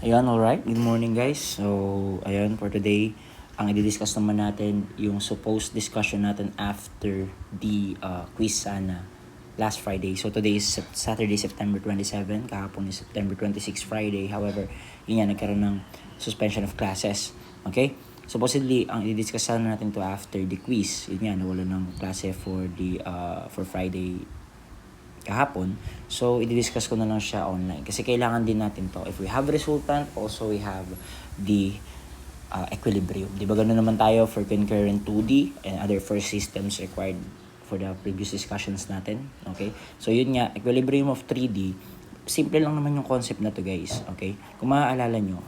Ayan, alright. Good morning, guys. So, ayan, for today, ang i-discuss naman natin yung supposed discussion natin after the quiz sana last Friday. So, today is Saturday, September 27. Kahapon is September 26, Friday. However, yun yan, nagkaroon ng suspension of classes. Okay? Supposedly, ang i-discuss sana natin to after the quiz. Yun yan, nawala ng klase for Friday kahapon. So, i-discuss ko na lang siya online. Kasi kailangan din natin to. If we have resultant, also we have the equilibrium. Di ba ganoon naman tayo for concurrent 2D and other first systems required for the previous discussions natin. Okay? So, yun nga, equilibrium of 3D, simple lang naman yung concept na to, guys. Okay? Kung maaalala nyo,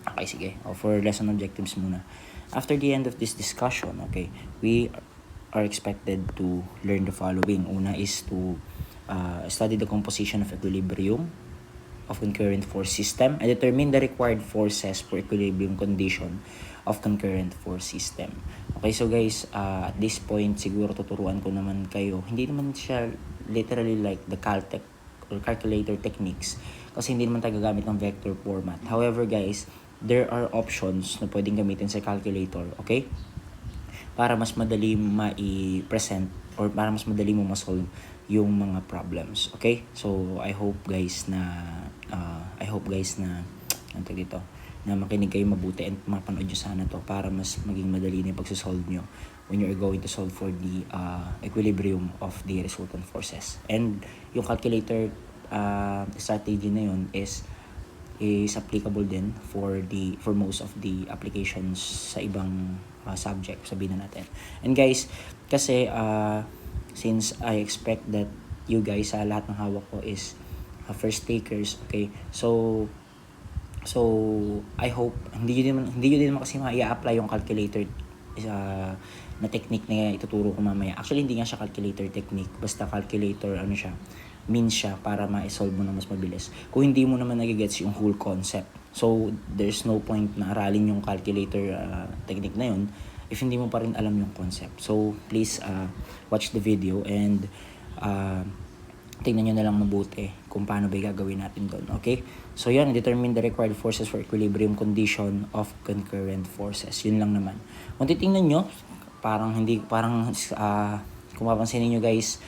okay, sige. For lesson objectives muna. After the end of this discussion, okay, we are expected to learn the following. Una is to study the composition of equilibrium of concurrent force system and determine the required forces for equilibrium condition of concurrent force system. Okay, so guys, at this point, siguro tuturuan ko naman kayo. Hindi naman siya literally like the Caltech or calculator techniques kasi hindi naman tayo gagamit ng vector format. However, guys, there are options na pwedeng gamitin sa calculator, okay? Para mas madali ma-present or para mas madali mo ma-solve yung mga problems. Okay? So, I hope guys na ano dito, na makinig kayo mabuti and mapanood nyo sana to para mas maging madali na yung pagsosolve nyo when you're going to solve for the equilibrium of the resultant forces. And yung calculator strategy na yun is applicable din for most of the applications sa ibang subject, sabihin na natin. And guys, kasi since I expect that you guys lahat ng hawak ko is first takers, okay? So I hope hindi yun din kasi i-apply yung calculator na technique na ituturo ko mamaya. Actually, hindi nga siya calculator technique, basta calculator means siya para ma-solve mo na mas mabilis. Kung hindi mo naman nagigets yung whole concept. So, there's no point na aralin yung calculator technique na yun if hindi mo pa rin alam yung concept. So, please watch the video and tingnan nyo na lang mabuti kung paano ba gagawin natin doon. Okay? So, yan. Determine the required forces for equilibrium condition of concurrent forces. Yun lang naman. Kung titingnan nyo, parang kung mapansinin nyo guys,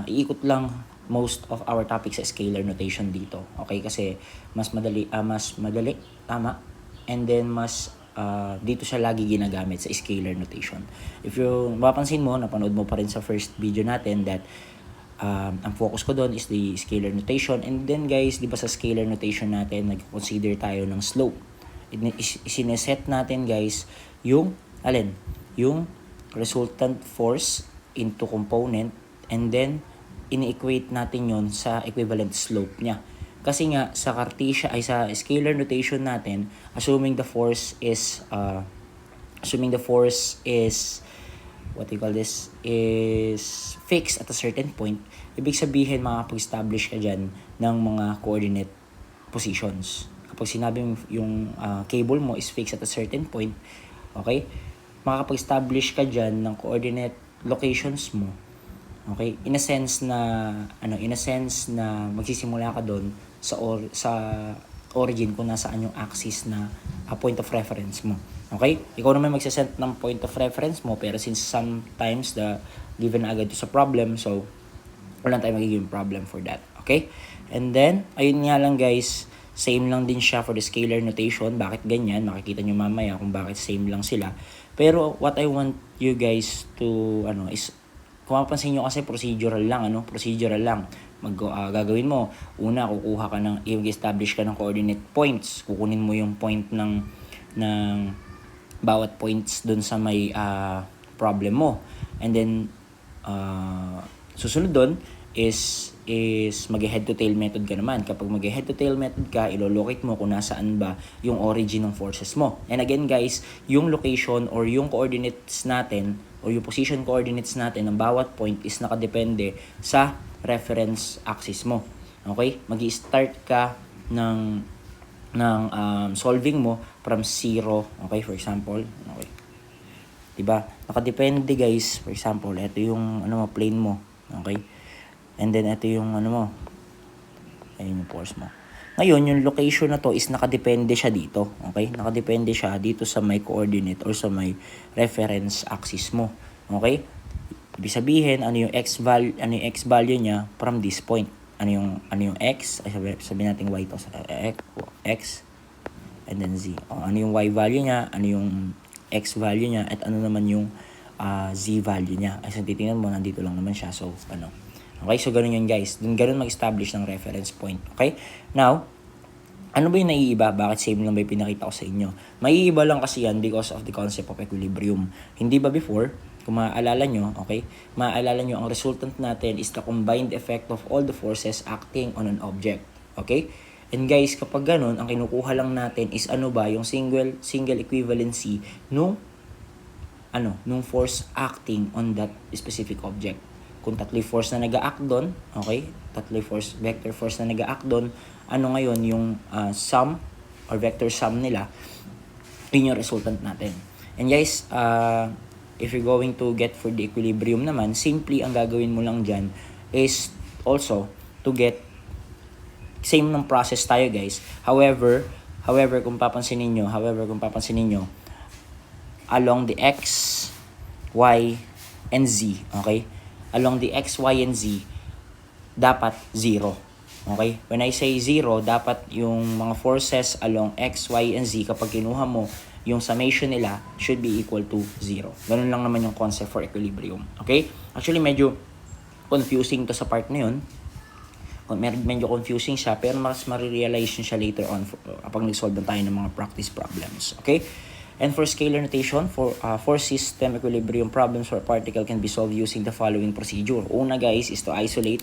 iikot lang most of our topics sa scalar notation dito. Okay? Kasi mas madali, tama. And then mas dito siya lagi ginagamit sa scalar notation. If you mapapansin mo, napanood mo pa rin sa first video natin that ang focus ko doon is the scalar notation. And then guys, di ba sa scalar notation natin, nag-consider tayo ng slope. Isineset natin guys yung resultant force into component and then ini-equate natin yon sa equivalent slope niya. Kasi nga sa sa scalar notation natin, assuming the force is fixed at a certain point, ibig sabihin makakapag-establish ka dyan ng mga coordinate positions. Kapag sinabi yung cable mo is fixed at a certain point, okay, makakapag-establish ka dyan ng coordinate locations mo. Okay, in a sense na magsisimula ka doon sa origin kung nasaan yung axis na point of reference mo. Okay? Ikaw naman magse-set ng point of reference mo, pero since sometimes the given agad sa problem, so wala tayong magiging problem for that. Okay? And then, ayun nga lang guys, same lang din siya for the scalar notation. Bakit ganyan? Makikita nyo mamaya kung bakit same lang sila. Pero what I want you guys to is kung mapapansin nyo kasi procedural lang. Gagawin mo, una kukuha ka i-establish ka ng coordinate points. Kukunin mo yung point ng bawat points dun sa may problem mo. And then susunod dun is mag-head to tail method ka naman. Kapag mag-head to tail method ka, ilo-locate mo kung nasaan ba yung origin ng forces mo. And again guys, yung location or yung coordinates natin o yung position coordinates natin ng bawat point is nakadepende sa reference axis mo. Okay? Magi-start ka ng solving mo from 0. Okay? For example, okay. Diba? Nakadepende guys. For example, ito yung plane mo. Okay? And then ito yung ayun yung force mo. Ngayon, yung location na to is nakadepende siya dito. Okay? Nakadepende siya dito sa may coordinate or sa may reference axis mo. Okay? Ibig sabihin, ano yung x value niya from this point. Ano yung x, ay sabihin natin y to, x and then z. Ano yung y value niya, ano yung x value niya, at ano naman yung z value niya. Ay, titingnan mo, nandito lang naman siya. So, okay, so ganun yun guys. Ganun mag-establish ng reference point. Okay? Now, ano ba yung naiiba? Bakit same lang ba yung pinakita ko sa inyo? Maiiba lang kasi yan because of the concept of equilibrium. Hindi ba before, kung maaalala nyo, okay? Maaalala nyo, ang resultant natin is the combined effect of all the forces acting on an object. Okay? And guys, kapag ganun, ang kinukuha lang natin is ano ba, yung single equivalency nung force acting on that specific object. Kung tatlo force na nag-a-act doon, okay? Tatlo force, vector force na nag-a-act doon, ano ngayon yung sum or vector sum nila, yun yung resultant natin. And guys, if you're going to get for the equilibrium naman, simply ang gagawin mo lang dyan is also to get same ng process tayo guys. However, kung papansinin nyo, along the x, y, and z, okay? Along the x, y, and z, dapat 0. Okay? When I say 0, dapat yung mga forces along x, y, and z, kapag kinuha mo, yung summation nila should be equal to 0. Ganun lang naman yung concept for equilibrium. Okay? Actually, medyo confusing to sa part na yun. Medyo confusing siya, pero mas marirealize siya later on kapag nag-solve na tayo ng mga practice problems. Okay? And for scalar notation, for system equilibrium problems for a particle can be solved using the following procedure. Una guys is to isolate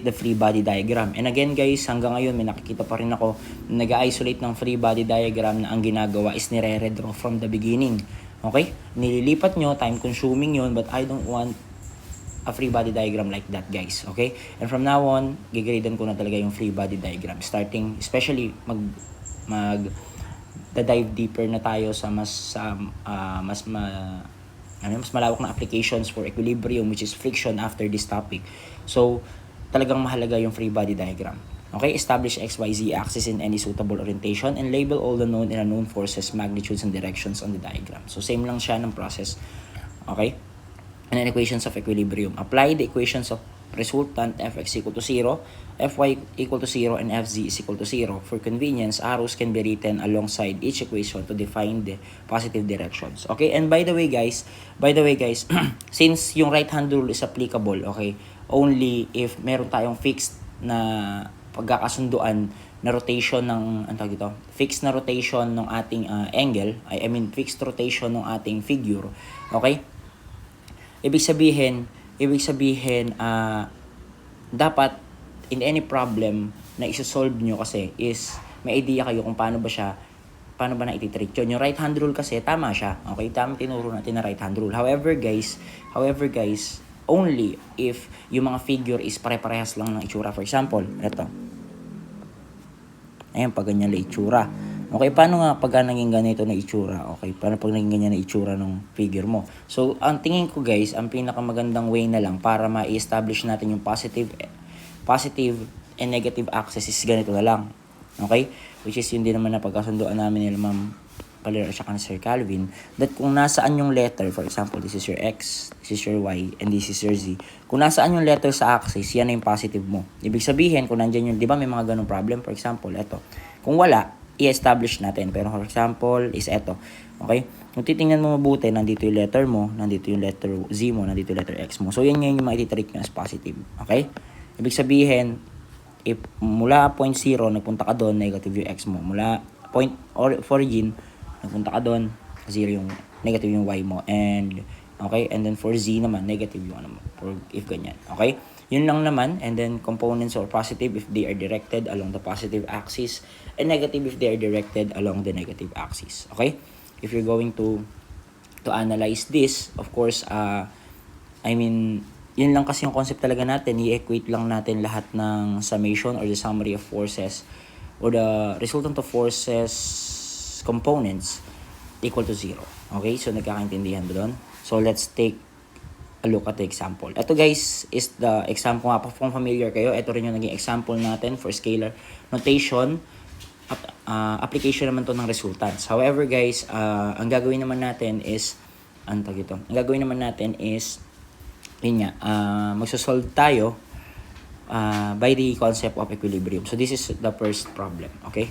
the free body diagram. And again guys, hanggang ngayon may nakikita pa rin ako na nag-isolate ng free body diagram na ang ginagawa is nire-redraw from the beginning. Okay? Nililipat nyo, time consuming yun, but I don't want a free body diagram like that guys. Okay? And from now on, gigradean ko na talaga yung free body diagram. Starting, especially dive deeper na tayo sa mas malawak na applications for equilibrium, which is friction after this topic. So, talagang mahalaga yung free body diagram. Okay? Establish XYZ axis in any suitable orientation and label all the known and unknown forces, magnitudes, and directions on the diagram. So, same lang siya ng process. Okay? And then equations of equilibrium. Apply the equations of resultant fx equal to 0, fy equal to 0, and fz is equal to 0. For convenience, arrows can be written alongside each equation to define the positive directions. Okay, and by the way guys, since yung right hand rule is applicable, okay, only if meron tayong fixed na pagkakasunduan na rotation ng fixed na rotation ng ating angle, fixed rotation ng ating figure, okay? Ibig sabihin, dapat in any problem na isosolve nyo kasi is may idea kayo kung paano ba na iti-treat yun. Yung right hand rule kasi, tama siya. Okay, tama tinuro natin na right hand rule. However guys, only if yung mga figure is pare-parehas lang ng itsura. For example, ito. Ayan, pag ganyan lang itsura. Okay, paano nga pag naging ganito na itsura? Okay, paano pag naging ganyan na itsura ng figure mo? So, ang tingin ko guys, ang pinakamagandang way na lang para ma-establish natin yung positive and negative axis is ganito na lang. Okay? Which is yun din naman na pagkasunduan namin nila Ma'am Palera at saka ni Sir Calvin, that kung nasaan yung letter, for example, this is your X, this is your Y, and this is your Z. Kung nasaan yung letter sa axis, yan na yung positive mo. Ibig sabihin, kung nandyan yung, di ba may mga ganong problem? For example, eto. Kung wala, i-establish natin. Pero for example, is eto. Okay? Kung titingnan mo mabuti, nandito yung letter mo, nandito yung letter Z mo, nandito yung letter X mo. So, yan yung maititreat nyo as positive. Okay? Ibig sabihin, if mula point 0, nagpunta ka doon, negative yung X mo. Mula point origin, nagpunta ka doon, 0 yung negative yung Y mo. And, okay? And then for Z naman, negative yung ano mo. If ganyan. Okay? Yun lang naman. And then components are positive if they are directed along the positive axis, and negative if they are directed along the negative axis. Okay? If you're going to analyze this, of course, yun lang kasi yung concept talaga natin. I-equate lang natin lahat ng summation or the summary of forces or the resultant of forces components equal to 0. Okay? So, nagkakaintindihan ba doon? So, let's take a look at the example. Ito guys is the example nga, kung familiar kayo, ito rin yung naging example natin for scalar notation. Application naman to ng resultants. However guys, ang gagawin naman natin is, ang gagawin naman natin is, yun nga, magsosolve tayo by the concept of equilibrium. So this is the first problem, okay?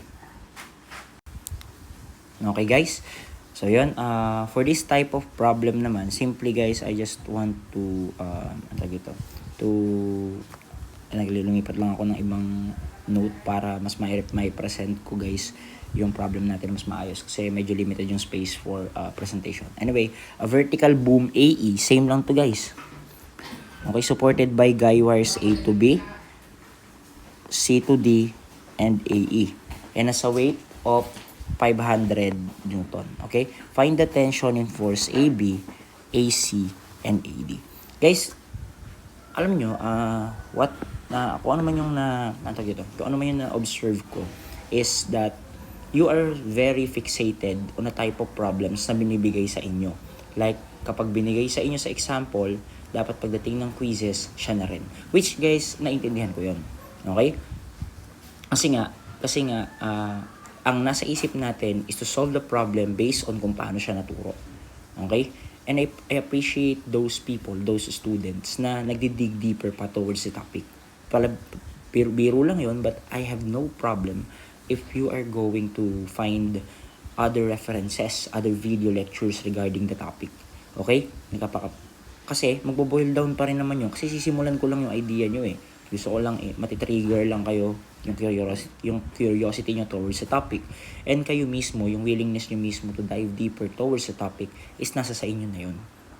Okay guys, so yun, for this type of problem naman, simply guys, I just want to, naglilipat lang ako ng ibang note para mas may present ko guys yung problem natin mas maayos kasi medyo limited yung space for presentation. Anyway, a vertical boom AE, same lang to guys. Okay, supported by guy wires A to B, C to D, and AE. And as a weight of 500 Newton. Okay? Find the tension in force AB, AC, and AD. Guys, alam nyo, kung ano man yung kung ano man yung na-observe ko is that you are very fixated on a type of problems na binibigay sa inyo. Like, kapag binigay sa inyo sa example, dapat pagdating ng quizzes, siya na rin. Which, guys, naintindihan ko yun. Okay? Kasi nga, ang nasa isip natin is to solve the problem based on kung paano siya naturo. Okay? And I appreciate those people, those students na nagdi-dig deeper pa towards the topic. Biro lang yun, but I have no problem if you are going to find other references, other video lectures regarding the topic. Okay? Kasi magbo-boil down pa rin naman yun. Kasi sisimulan ko lang yung idea nyo eh. Gusto ko lang matitrigger lang kayo yung curiosity nyo towards the topic. And kayo mismo, yung willingness nyo mismo to dive deeper towards the topic is nasa sa inyo na yun.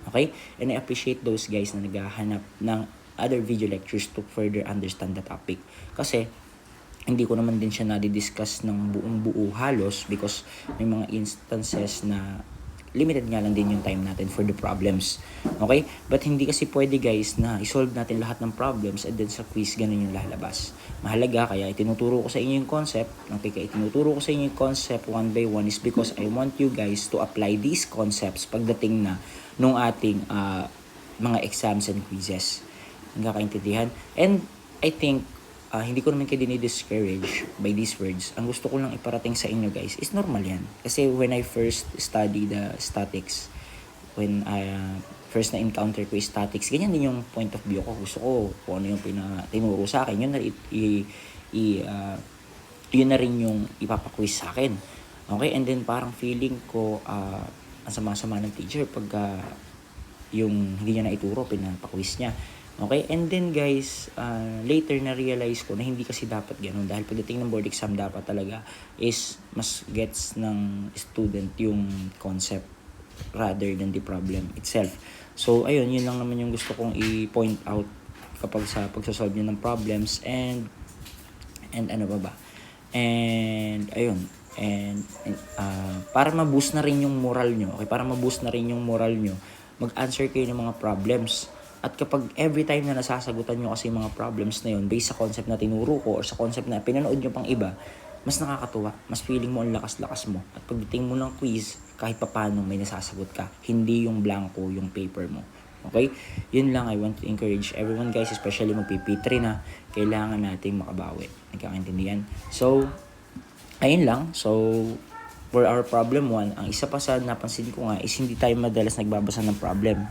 Okay? And I appreciate those guys na naghahanap ng other video lectures to further understand the topic. Kasi, hindi ko naman din siya nadi-discuss ng buong-buo halos because may mga instances na limited nga lang din yung time natin for the problems. Okay? But hindi kasi pwede guys na isolve natin lahat ng problems and then sa quiz ganun yung lalabas. Mahalaga kaya itinuturo ko sa inyo yung concept. Okay, kaya itinuturo ko sa inyo yung concept one by one is because I want you guys to apply these concepts pagdating na nung ating mga exams and quizzes. Nagkakaintindihan? And I think hindi ko naman kayo dinidiscourage by these words. Ang gusto ko lang iparating sa inyo guys is normal yan. Kasi when I first studied the statics, when I first na encounter ko statics, ganyan din yung point of view ko. Gusto ko kung ano yung tinuro sa akin, yun na rin yung ipapaquiz sa akin. Okay? And then parang feeling ko ang sama-sama ng teacher pagka yung hindi niya naituro, pinapaquiz niya. Okay? And then guys, later na-realize ko na hindi kasi dapat ganun. Dahil pagdating ng board exam, dapat talaga is mas gets ng student yung concept rather than the problem itself. So, ayun, yun lang naman yung gusto kong i-point out kapag sa pagsasolve nyo ng problems. And ano ba? And, ayun. And para ma-boost na rin yung moral nyo, okay? Para ma-boost na rin yung moral nyo, mag-answer kayo ng mga problems. At kapag every time na nasasagutan nyo kasi mga problems na yun based sa concept na tinuro ko or sa concept na pinanood nyo pang iba, mas nakakatuwa, mas feeling mo ang lakas-lakas mo. At pagdating mo ng quiz, kahit papaano may nasasagot ka, hindi yung blanco yung paper mo. Okay? Yun lang, I want to encourage everyone guys, especially magpipitra na, kailangan nating makabawi. Nagkakaintindihan? So, ayun lang. So, for our problem 1, ang isa pa sa napansin ko nga is hindi tayo madalas nagbabasa ng problem.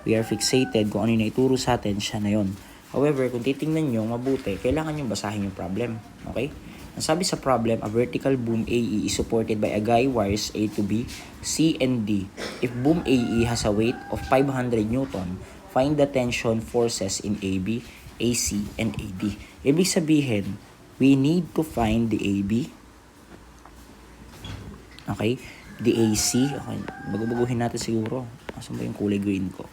We are fixated kung ano yung naituro sa atin, siya na yun. However, kung titingnan nyo mabuti, kailangan nyo basahin yung problem. Okay? Ang sabi sa problem, a vertical boom AE is supported by a guy wires A to B, C and D. If boom AE has a weight of 500 Newton, find the tension forces in AB, AC, and AD. Ibig sabihin, we need to find the AB, okay, the AC, okay, baguhin natin siguro. Asan ba yung kulay green ko?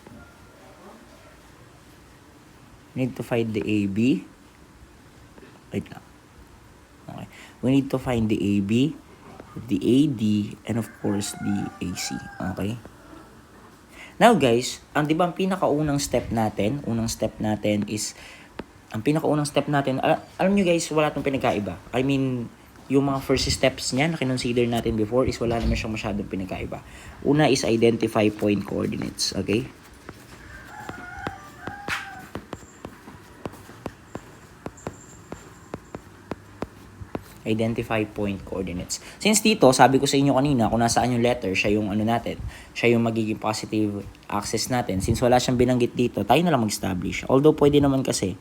Need to find the AB. Wait lang. Okay. We need to find the AB, the AD, and of course, the AC. Okay? Now guys, di ba ang pinakaunang step natin is, alam nyo guys, wala itong pinagkaiba. I mean, yung mga first steps niya na kinonsider natin before is wala naman siyang masyadong pinagkaiba. Una is identify point coordinates. Okay? Identify point coordinates. Since dito, sabi ko sa inyo kanina, kung nasaan yung letter, siya yung ano natin, siya yung magiging positive axis natin. Since wala siyang binanggit dito, tayo na lang mag-establish. Although, pwede naman kasi,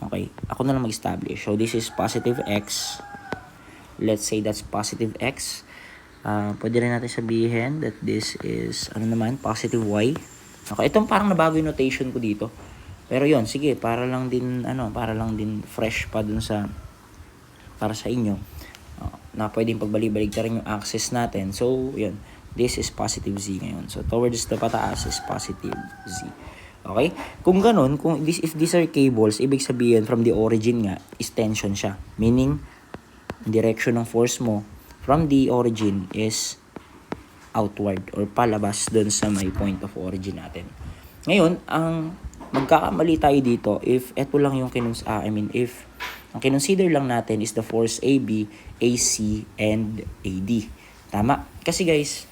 okay, ako na lang mag-establish. So, this is positive x. Let's say that's positive x. Pwede rin natin sabihin that this is, ano naman, positive y. Okay, itong parang nabago yung notation ko dito. Pero yon, sige, para lang din fresh pa dun sa para sa inyo. Na pwedeng pagbalik-baligtarin yung axis natin. So, yun. This is positive z ngayon. So, towards the pataas is positive z. Okay? Kung ganun, if these are cables, ibig sabihin from the origin nga is tension siya. Meaning, direction ng force mo from the origin is outward or palabas dun sa may point of origin natin. Ngayon, ang magkakamali tayo dito if eto lang yung if ang kinonsider lang natin is the force AB, AC, and AD. Tama? Kasi guys,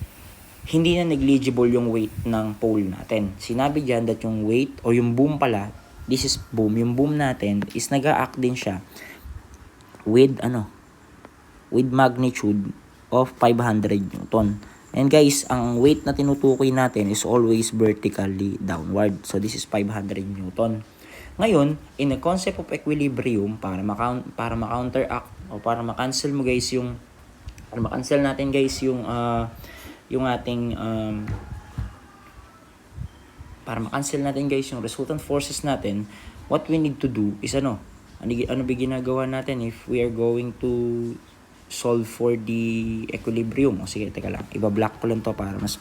hindi na negligible yung weight ng pole natin. Sinabi dyan that yung weight o yung boom pala, this is boom. Yung boom natin is nag-a-act din siya with magnitude of 500 Newton. And guys, ang weight na tinutukoy natin is always vertically downward. So this is 500 Newton. Ngayon, in the concept of equilibrium, para ma-counteract o para ma-cancel mo guys yung ma-cancel natin guys yung ating para ma-cancel natin guys yung resultant forces natin, what we need to do is ano ba ginagawa natin if we are going to solve for the equilibrium? O sige, teka lang. Iba-block ko lang to para mas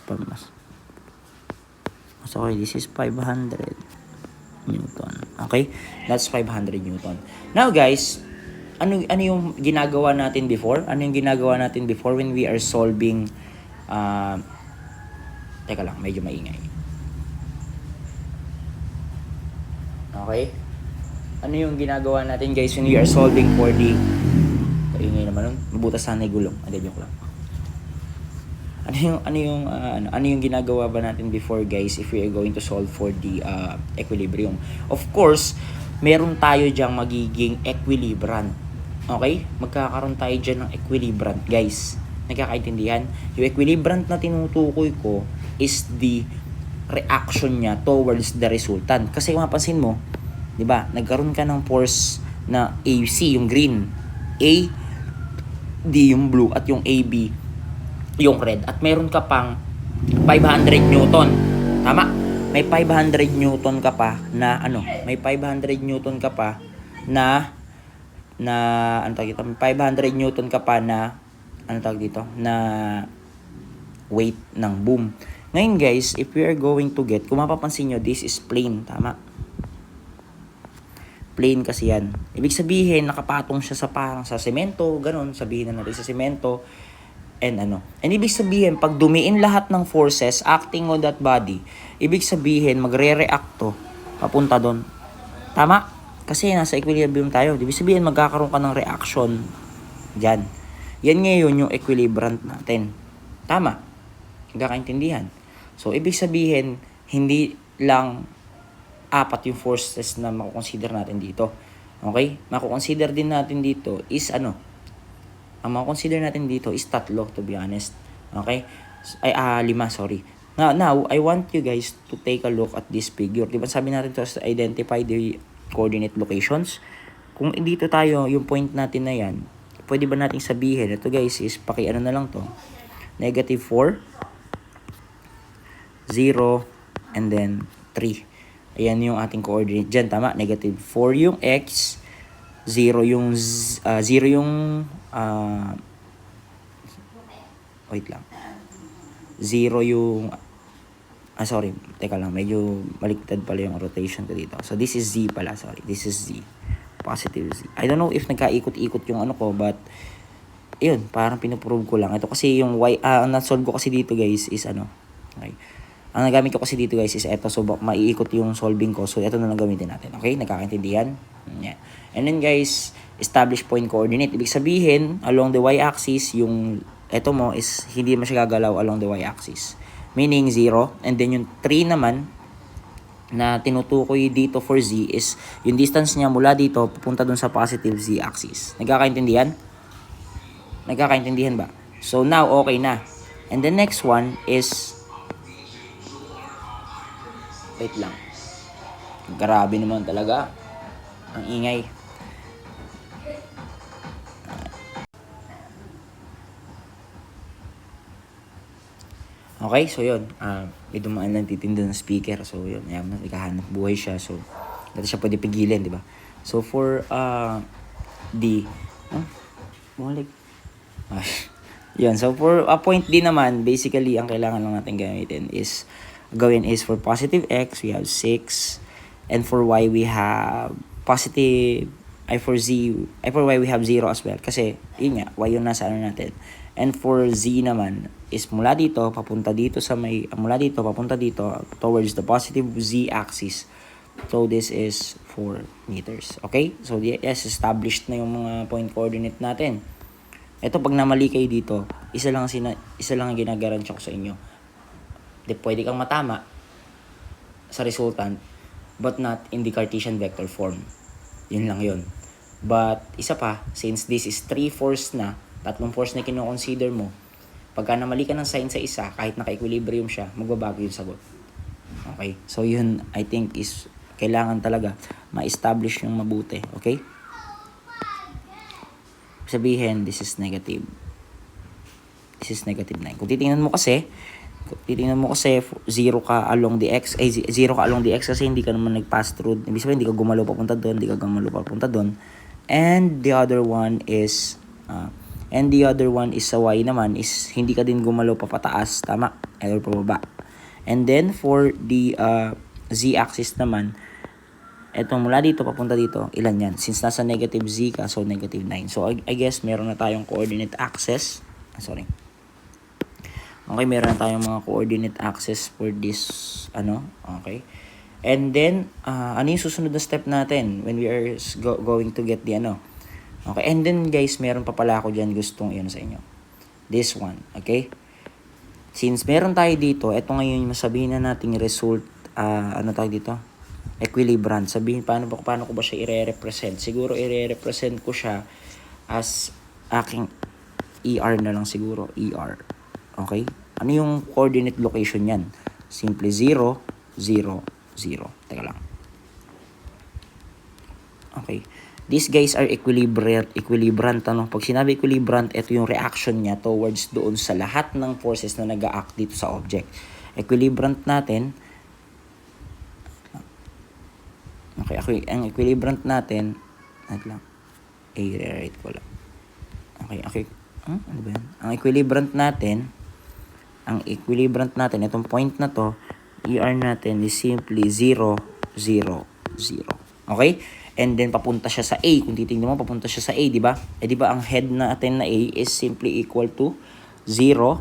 okay, this is 500 Newton. Okay? That's 500 Newton. Now guys, ano yung ginagawa natin before? Ano yung ginagawa natin before when we are solving teka lang, medyo maingay. Okay? Ano yung ginagawa natin guys when we are solving for the ingay naman nun. Mabutas sana yung gulong. Joke lang. Ano yung ginagawa ba natin before guys if we are going to solve for the equilibrium? Of course, meron tayo diyang magiging equilibrant. Okay? Magkakaroon tayo dyan ng equilibrant guys. Nagkakaintindihan? Yung equilibrant na tinutukoy ko is the reaction niya towards the resultant. Kasi kung mapansin mo, di ba, nagkaroon ka ng force na AC, yung green, A, D, yung blue, at yung AB, yung red, at meron ka pang 500 Newton. Tama? May 500 Newton ka pa na may 500 Newton ka pa na ano tawag dito? 500 Newton ka pa na na weight ng boom. Ngayon guys, if we are going to get, kung mapapansin nyo, this is plane. Tama? Plane kasi yan. Ibig sabihin, nakapatong siya parang sa semento, ganun, sabihin na natin sa semento. And ibig sabihin, pag dumiin lahat ng forces acting on that body, ibig sabihin, magre-react to papunta doon. Tama? Kasi nasa equilibrium tayo. Ibig sabihin, magkakaroon ka ng reaction dyan. Yan ngayon yung equilibrant natin. Tama? Nagkakaintindihan. So, ibig sabihin, hindi lang apat yung forces na makukonsider natin dito. Okay? Makukonsider din natin dito is ang makukonsider natin dito is tatlo, to be honest. Okay? Lima, sorry. Now, I want you guys to take a look at this figure. Diba sabi natin to identify the coordinate locations? Kung dito tayo, yung point natin na yan, pwede ba nating sabihin, ito guys is, na lang to, negative 4, 0, and then 3. Ayan yung ating coordinate dyan, tama? Negative 4 yung x, 0 yung wait lang. 0 yung sorry, teka lang, medyo baliktad pala yung rotation ko dito. So this is z pala, sorry. This is z. Positive z. I don't know if nagkaikot-ikot yung ko, but yun, parang pinuprove ko lang. Ito kasi yung y, ang na-solve ko kasi dito guys is okay. Ang nagamit ko kasi dito guys is ito, so maiikot yung solving ko. So ito na lang gamitin natin. Okay? Nagkakaintindihan? Yeah. And then guys, establish point coordinate. Ibig sabihin, along the y-axis, yung ito mo is hindi mo siya gagalaw along the y-axis. Meaning 0. And then yung 3 naman na tinutukoy dito for z is yung distance niya mula dito pupunta dun sa positive z-axis. Nagkakaintindihan? Nagkakaintindihan ba? So now, okay na. And the next one is, wait lang. Grabe naman talaga. Ang ingay. Okay, so yun. May dumaan lang titindo ng speaker. So yun, naghahanap buhay siya. So, dati siya pwede pigilin, di ba? So for D, bumalik. Yun, so for point D naman, basically, ang kailangan lang natin gamitin is, for positive X, we have 6. And for Y, we have positive, for Y, we have 0 as well. Kasi, yun nga, Y yung nasa ano natin. And for Z naman, is mula dito, papunta dito towards the positive Z axis. So, this is 4 meters. Okay? So, yes, established na yung mga point coordinate natin. Ito, pag namali kayo dito, isa lang ang ginagarantiya ko sa inyo. Pwede kang matama sa resultant, but not in the Cartesian vector form. Yun lang yun. But, isa pa, since this is 3 force na, 3 force na kino-consider mo, pagka namali ka ng sign sa isa, kahit naka-equilibrium siya, magbabago yung sagot. Okay? So, yun, I think is, kailangan talaga ma-establish yung mabuti. Okay? Sabihin, this is negative. This is negative 9. Kung titingnan mo kasi, 0 ka along the x, 0 ka along the x kasi hindi ka naman nag-pass through. Ibig sabihin, hindi ka gumalaw papunta doon, And the other one is, sa y naman is, hindi ka din gumalaw papataas. Tama? Or pababa. And then, for the z-axis naman, eto mula dito papunta dito, ilan yan? Since nasa negative z ka, so negative 9. So, I guess, meron na tayong coordinate axis. Okay, meron na tayong mga coordinate axis for this, okay. And then, ano yung susunod na step natin when we are going to get the, Okay, and then guys, meron pa pala ako dyan gustong iyon sa inyo. This one, okay. Since meron tayo dito, eto ngayon yung sabihin na nating result, tayo dito? Equilibrant. Sabihin, paano ko ba siya i-represent? Siguro i-represent ko siya as aking ER na lang siguro, ER. Okay? Ano yung coordinate location yan? Simply 0, 0, 0. Teka lang. Okay. These guys are equilibrant. Pag sinabi equilibrant, ito yung reaction niya towards doon sa lahat ng forces na nag-a-act dito sa object. Equilibrant natin, okay, ang equilibrant natin, i-rewrite ko lang. Okay. Ano ba yan? Ang equilibrant natin, itong point na to, ER natin is simply 0, 0, 0. Okay? And then, papunta siya sa A. Kung titingnan mo, papunta siya sa A, di ba? Di ba, ang head natin na A is simply equal to 0,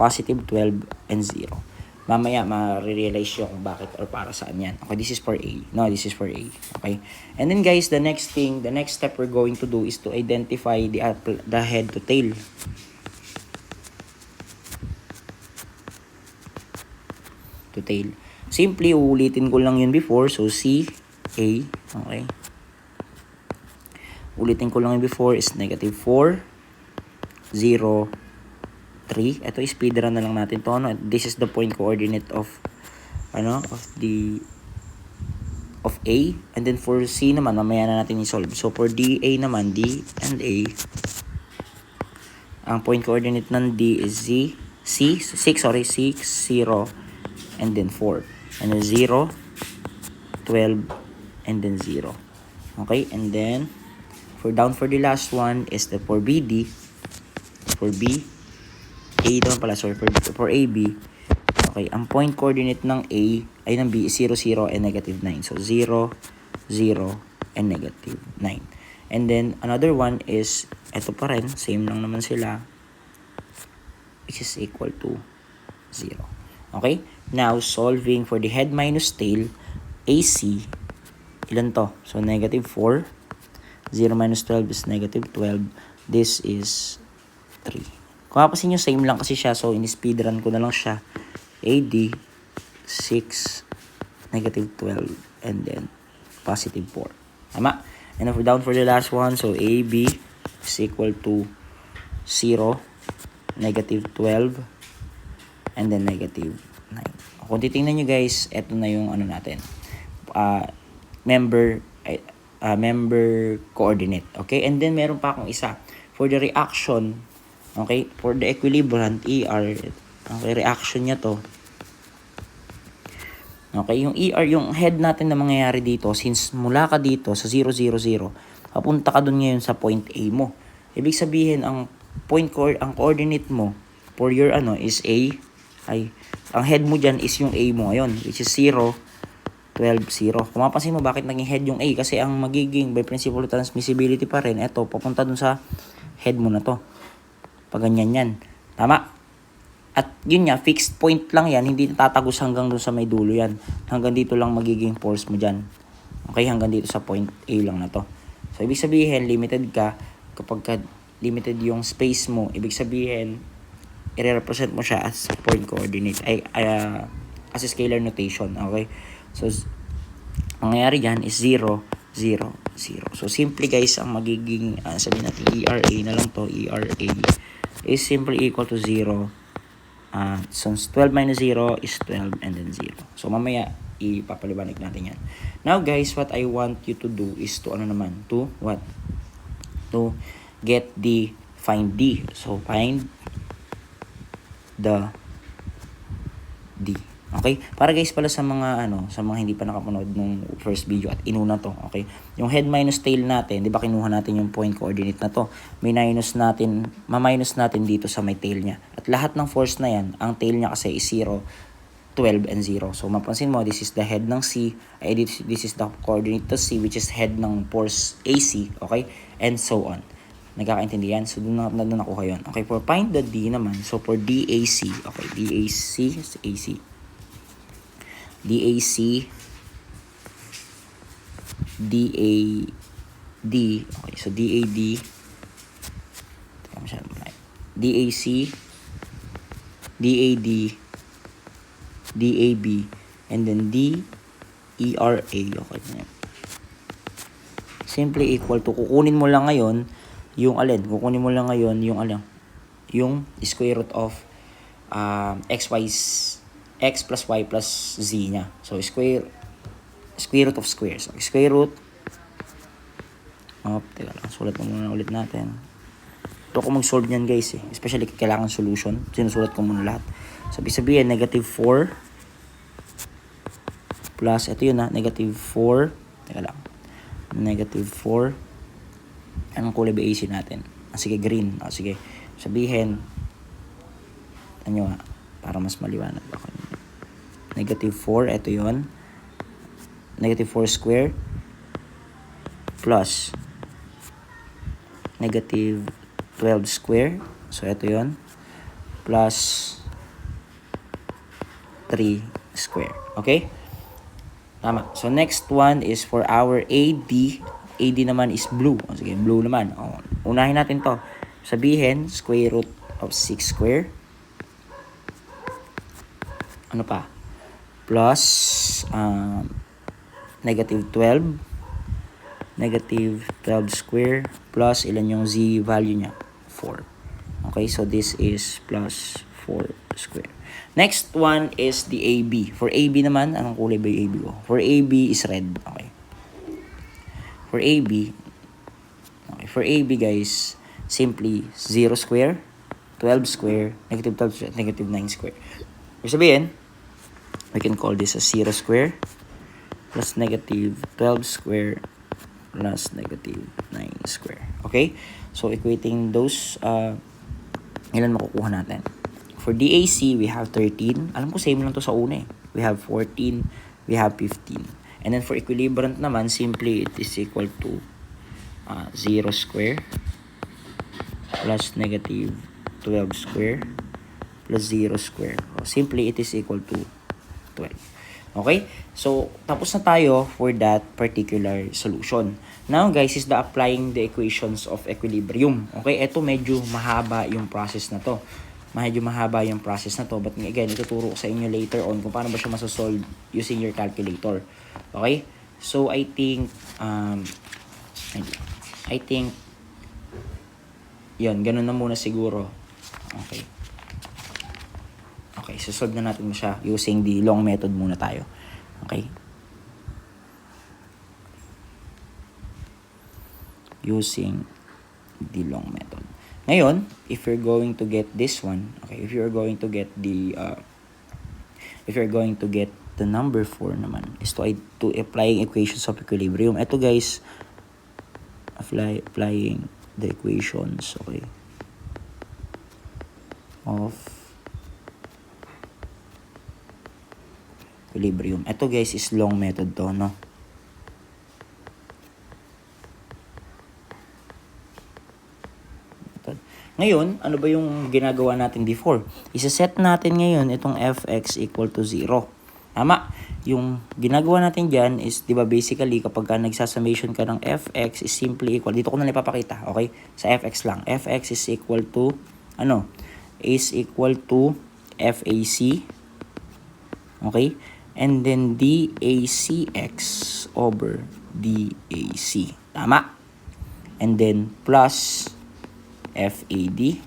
positive 12, and 0. Mamaya, ma-realize nyo kung bakit or para saan yan. Okay, this is for A. No, this is for A. Okay? And then, guys, the next step we're going to do is to identify the head to tail. Simply, ulitin ko lang yun before. So, C, A. Okay. Ulitin ko lang yun before is negative 4, 0, 3. Ito, speedrun na lang natin to. This is the point coordinate of A. And then, for C naman, mamaya na natin i-solve. So, for DA naman, D and A, ang point coordinate ng D is 6, 0, and then 4. And then 0, 12, and then 0. Okay, and then for the last one is for BD. For B, A naman pala, sorry, for AB. Okay, ang point coordinate ng A ay ng B is 0, 0, and negative 9. So 0, 0, and negative 9. And then another one is, ito pa rin, same lang naman sila, which is equal to 0. Okay? Now, solving for the head minus tail, AC, ilan to? So, negative 4. 0 minus 12 is negative 12. This is 3. Kung mapasin nyo, same lang kasi siya. So, in-speedrun ko na lang siya. AD, 6, negative 12, and then positive 4. Tama? And if we're down for the last one, so AB is equal to 0, negative 12, and then negative 9. Kung titingnan nyo guys, eto na yung ano natin. Member coordinate. Okay? And then meron pa akong isa. For the reaction, okay? For the equilibrant, ER, okay, reaction niya to. Okay? Yung ER, yung head natin na mangyayari dito, since mula ka dito sa 0, 0, 0, papunta ka dun ngayon sa point A mo. Ibig sabihin, ang coordinate mo for your is A, ang head mo dyan is yung A mo ngayon, which is 0, 12, 0. Kung mapapansin mo, bakit naging head yung A? Kasi ang magiging by principle of transmissibility pa rin, eto, papunta dun sa head mo na to. Pag ganyan yan. Tama? At yun nga, fixed point lang yan, hindi tatagos hanggang dun sa may dulo yan. Hanggang dito lang magiging force mo dyan. Okay, hanggang dito sa point A lang na to. So, ibig sabihin, limited ka. Kapag limited yung space mo, ibig sabihin, i-represent mo siya as point coordinate, as a scalar notation, okay? So, ang nangyari dyan is 0, 0, 0. So, simply guys, ang magiging, sabihin natin, ERA na lang to, ERA is simply equal to 0. So, 12 minus 0 is 12 and then 0. So, mamaya, ipapaliwanag natin yan. Now, guys, what I want you to do is to, to get the, find D. So, find the D. Okay? Para guys pala sa mga sa mga hindi pa nakapanood nung first video at inuna to, okay? Yung head minus tail natin, 'di ba kinuha natin yung point coordinate na to. May minus natin, ma-minus natin dito sa may tail niya. At lahat ng force na 'yan, ang tail niya kasi is 0, 12 and 0. So mapansin mo, this is the head ng C, this is the coordinate to C, which is head ng force AC, okay? And so on. Nagkakaintindihan? So, doon nakuha yun. Okay, for find the D naman, so for DAC, okay, DAC, AC, DAC, DAD, okay, so DAD, DAC, DAD, DAB, and then DERA, okay, simply equal to, kukunin mo lang ngayon, yung square root of x plus y plus z niya. So, square root of squares. So, square root, teka lang, sulat mo muna ulit natin. Ito ako mag-solve niyan guys especially kailangan solution. Sinusulat ko muna lahat. Sabi sabihin, negative 4 plus, ito yun negative 4, teka lang, negative 4, anong kulay ba AC natin? Sige, green. Sige, sabihin, para mas maliwanag. Okay. Negative 4, ito yun. Negative 4 square plus negative 12 square. So, ito yun. Plus 3 square. Okay? Tama. So, next one is for our AD. AD naman is blue. Sige, blue naman. Unahin natin to. Sabihin, square root of 6 square. Ano pa? Plus, negative 12. Negative 12 square. Plus, ilan yung z value niya? 4. Okay, so this is plus 4 square. Next one is the AB. For AB naman, anong kulay ba yung AB ko? For AB is red. Okay. For AB guys, simply 0 square, 12 square, negative 12 square, negative 9 square. Ibig sabihin, we can call this as 0 square plus negative 12 square plus negative 9 square. Okay? So, equating those, ilan makukuha natin? For DAC, we have 13. Alam ko, same lang to sa una We have 14, we have 15. And then for equilibrant naman, simply it is equal to 0 square plus negative 12 square plus 0 square. Simply it is equal to 12. Okay? So, tapos na tayo for that particular solution. Now, guys, is the applying the equations of equilibrium. Okay? Ito medyo mahaba yung process na to. But again, ituturo ko sa inyo later on kung paano ba siya masosolve using your calculator. Okay? So, I think Yan, ganun na muna siguro. Okay. Okay, so solve na natin siya using the long method muna tayo. Okay. Using the long method. Ngayon, if you're going to get this one, okay, if you're going to get the number 4 naman, is to applying equations of equilibrium. Ito guys, applying the equations, okay, of equilibrium. Ito guys is long method to, no? Ngayon, ano ba yung ginagawa natin before? Isa-set natin ngayon itong fx equal to 0. Tama? Yung ginagawa natin dyan is, di ba basically, kapag ka nagsasummation ka ng fx is simply equal. Dito ko na ipapakita, okay? Sa fx lang. Fx is equal to, is equal to FAC. Okay? And then DACX over DAC. Tama? And then plus FAD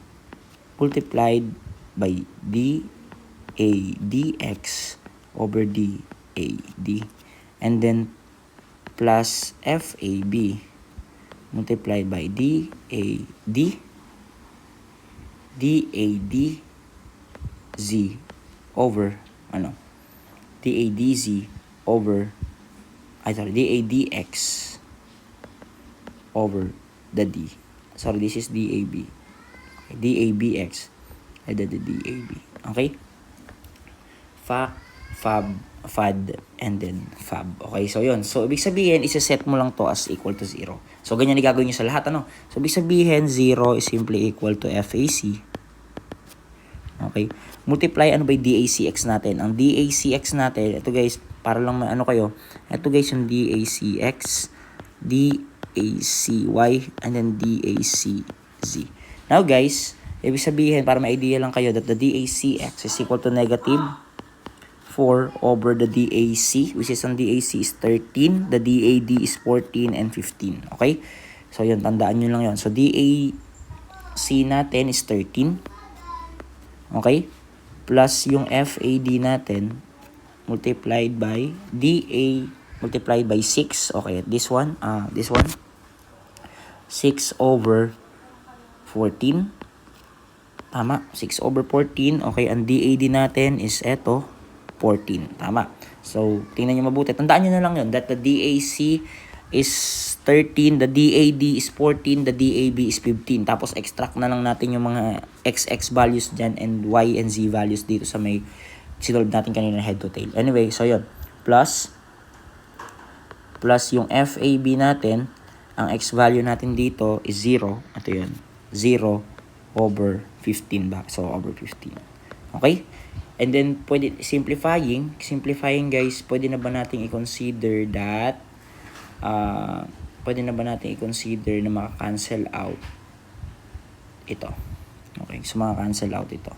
multiplied by DADX over DAD, and then plus FAB multiplied by DADZ over DADZ over DADX over the D. Sorry, this is DAB. Okay, DABX. I did the DAB. Okay? Fab, and then fab. Okay, so yun. So, ibig sabihin, isa-set mo lang to as equal to 0. So, ganyan yung gagawin nyo sa lahat, So, ibig sabihin, 0 is simply equal to FAC. Okay? Multiply, by DACX natin? Ang DACX natin, ito guys, para lang kayo. Ito guys, yung DACX, DACY, and then DACZ. Now guys, ibig sabihin, para ma-idea lang kayo, that the DACX is equal to negative 4 over the DAC, which is ang DAC is 13, the DAD is 14 and 15. Okay? So yun, tandaan nyo lang yun. So DAC natin is 13. Okay? Plus yung FAD natin multiplied by DA multiplied by 6. Okay, this one 6 over 14. Tama, 6 over 14. Okay, ang DAD natin is eto, 14. Tama. So, tingnan nyo mabuti. Tandaan nyo na lang yun, that the DAC is 13, the DAD is 14, the DAB is 15. Tapos, extract na lang natin yung mga XX values dyan and Y and Z values dito sa may sinolve natin kanina head to tail. Anyway, so yun. Plus yung FAB natin, ang X value natin dito is 0. Ito yun. 0 over 15 ba? So, over 15. Okay? And then, simplifying guys, pwede na ba natin i-consider that, na maka-cancel out ito. Okay? So, maka-cancel out ito.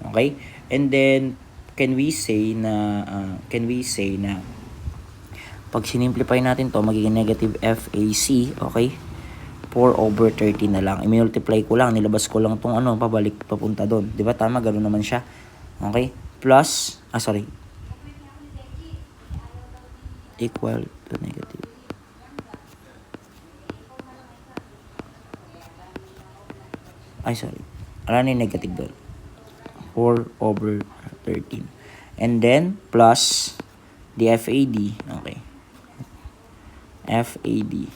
Okay? And then, can we say na pag sinimplify natin to, magiging negative FAC, okay? 4 over 30 na lang. I-multiply ko lang, nilabas ko lang tong pabalik, papunta doon. Di ba? Tama, ganoon naman siya. Okay? Plus, equal to negative. Wala na yung negative doon. 4 over 13. And then, plus the FAD, okay. FAD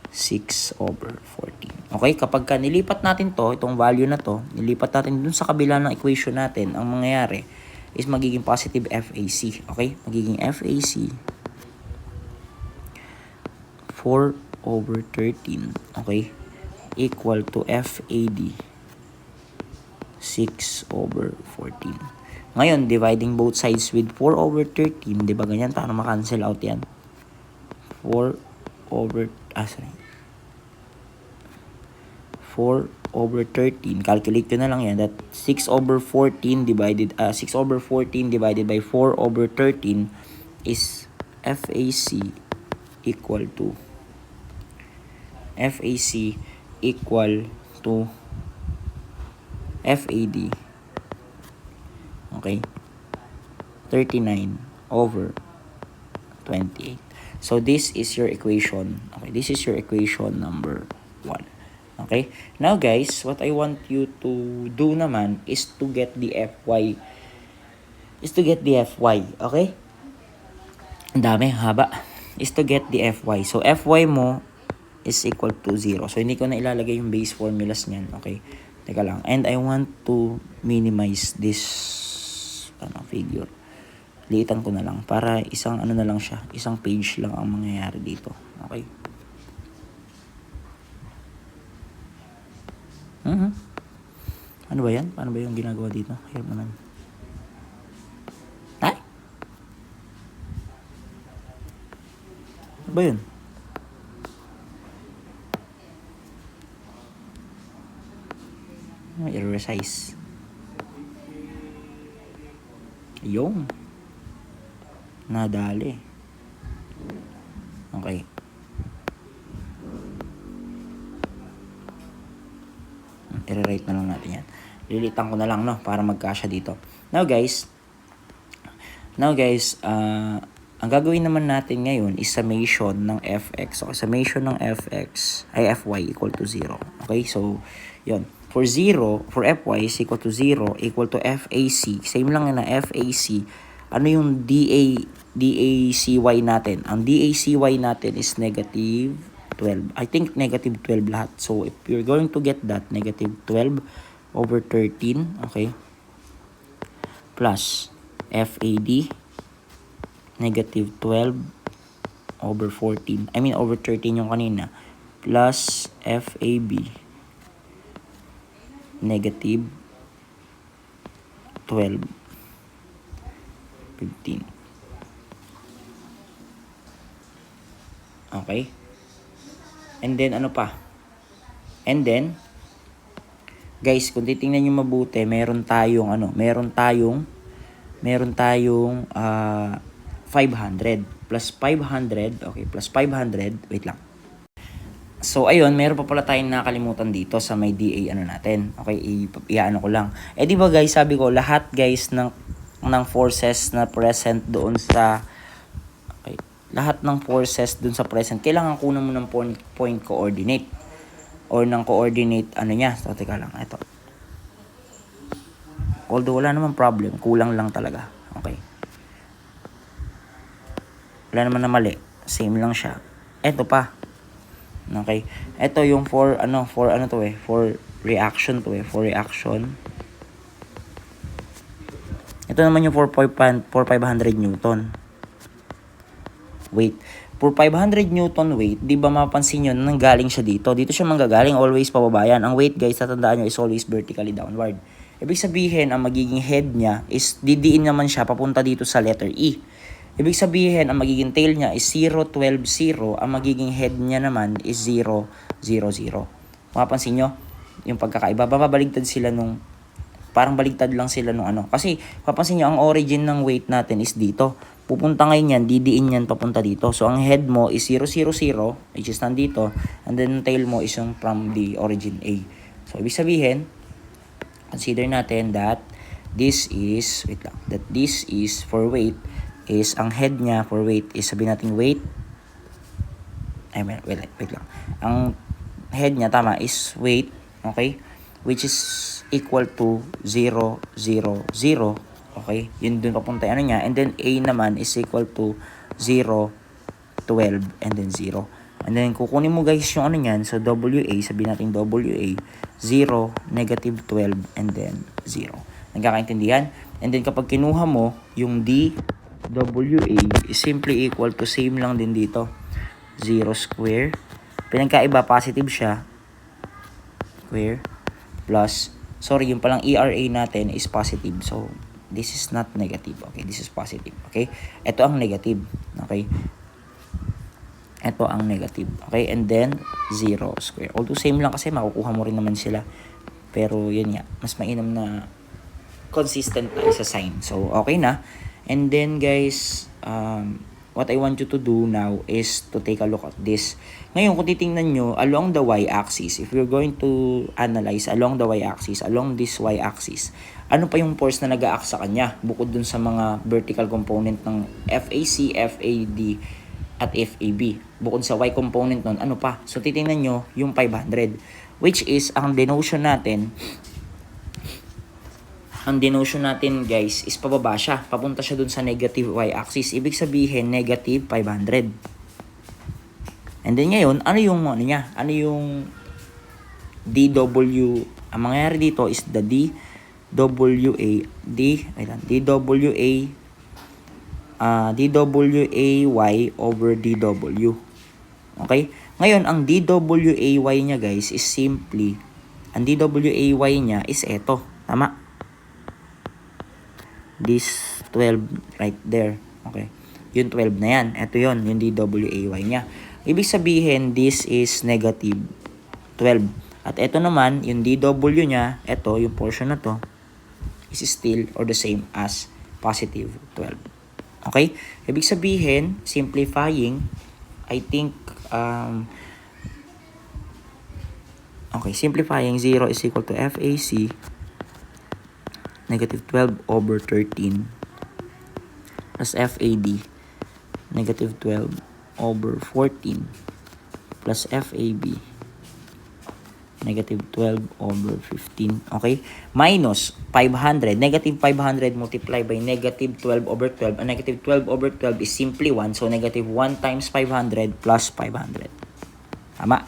6 over 14. Okay, kapag nilipat natin to, itong value na to, nilipat natin dun sa kabila ng equation natin, ang mangyayari is magiging positive FAC. Okay, magiging FAC 4 over 13, okay, equal to FAD 6 over 14. Ngayon, dividing both sides with 4 over 13, di ba ganyan? Para ma-cancel out yan. 4 over 13. Calculate ko na lang yan. That 6 over 14 divided by 4 over 13 is FAC equal to FAD, okay, 39 over 28. So this is your equation. Okay, this is your equation number 1. Okay? Now guys, what I want you to do naman is to get the Fy. Okay? Ang dami, haba. Is to get the Fy. So Fy mo is equal to 0. So hindi ko na ilalagay yung base formulas niyan. Okay? Teka lang. And I want to minimize this figure. Liitan ko na lang para isang na lang siya, isang page lang ang mangyayari dito. Okay? Ano ba yan? Paano ba yung ginagawa dito? Hirap naman. Ay! Ano ba yun? I-resize. Yung nadali. Okay. I-rewrite na lang natin yan. Lilitan ko na lang, no, para magkasya dito. Now guys, ang gagawin naman natin ngayon is summation ng fx. Okay, summation ng fx ay fy equal to 0. Okay, so yun. For fy is equal to 0 equal to fac. Same lang na fac. Ano yung dacy natin? Ang dacy natin is negative 12. I think negative 12 lahat. So if you're going to get that, negative 12 over 13, okay, plus FAD, negative 12 over 14. I mean, over 13 yung kanina. Plus FAB, negative 12, 15. Okay? And then, ano pa? And then, guys, kung titingnan nyo mabuti, meron tayong 500 plus 500, okay, plus 500, wait lang. So, ayun, meron pa pala tayong nakalimutan dito sa may DA natin. Okay, iano ko lang. Di ba guys, sabi ko, lahat guys ng forces na present doon sa, okay, lahat ng forces doon sa present, kailangan kunan mo ng point coordinate. Or ng coordinate, niya. So, teka lang, ito. Although, wala naman problem. Kulang lang talaga. Okay. Wala naman na mali. Same lang siya. Ito pa. Okay. Ito yung for reaction to eh. For reaction. Ito naman yung for 500 Newton. Weight. For 500 Newton weight, di ba mapansin nyo na nanggaling siya dito? Dito siya manggagaling, always pababa yan. Ang weight guys, tatandaan nyo, is always vertically downward. Ibig sabihin, ang magiging head niya is didiin naman siya papunta dito sa letter E. Ibig sabihin, ang magiging tail niya is 0, 12, 0. Ang magiging head niya naman is 0, 0, 0. Mapapansin nyo, yung pagkakaiba. Babaligtad sila parang baligtad lang sila Kasi, mapapansin nyo, ang origin ng weight natin is dito. Pupunta ngayon yan, didiin yan papunta dito. So, ang head mo is 0, 0, 0, which is nandito. And then, tail mo is yung from the origin A. So, ibig sabihin, consider natin that this is, for weight, is ang head niya for weight is, sabihin natin weight, wait lang. Ang head niya, tama, is weight, okay, which is equal to 0, 0, 0. Okay, yun dun papunta niya. And then A naman is equal to 0, 12, and then 0. And then kukunin mo guys yung niyan. So WA, sabihin natin WA, 0, negative 12, and then 0. Nagkakaintindihan? And then kapag kinuha mo, yung DWA is simply equal to same lang din dito. 0 square. Pinagkaiba, positive siya. Square. Plus, sorry, yung palang ERA natin is positive. So, this is not negative. Okay, this is positive. Okay? Ito ang negative. Okay? Ito ang negative. Okay? And then, 0 square. Although same lang kasi makukuha mo rin naman sila. Pero, yun nga. Mas mainam na consistent tayo sa sign. So, okay na. And then, guys, what I want you to do now is to take a look at this. Ngayon, kung titingnan nyo, along the y-axis, if you're going to analyze along the y-axis, along this y-axis, ano pa yung force na nag-a-act sa kanya? Bukod dun sa mga vertical component ng FAC, FAD, at FAB. Bukod sa y component nun, ano pa? So, titingnan nyo yung 500, which is, ang denotion natin, guys, is pababa siya. Papunta siya dun sa negative y-axis. Ibig sabihin, negative 500. And then ngayon, ano yung niya? Ano yung DW? Ang mangyayari dito is the DWAY over DW. Okay? Ngayon, ang DWAY niya, guys, is simply, ang DWAY niya is eto. Tama? This 12 right there. Okay. Yung 12 na yan. Ito yon, yung DWAY niya. Ibig sabihin, this is negative 12. At ito naman, yung DW niya, ito, yung portion na to, is still or the same as positive 12. Okay? Ibig sabihin, simplifying, I think, okay, simplifying, 0 is equal to FAC negative 12 over 13 plus FAD negative 12 over 14 plus FAB negative 12 over 15. Okay? Minus 500. Negative 500 multiplied by negative 12 over 12. And negative 12 over 12 is simply 1. So, negative 1 times 500 plus 500. Tama?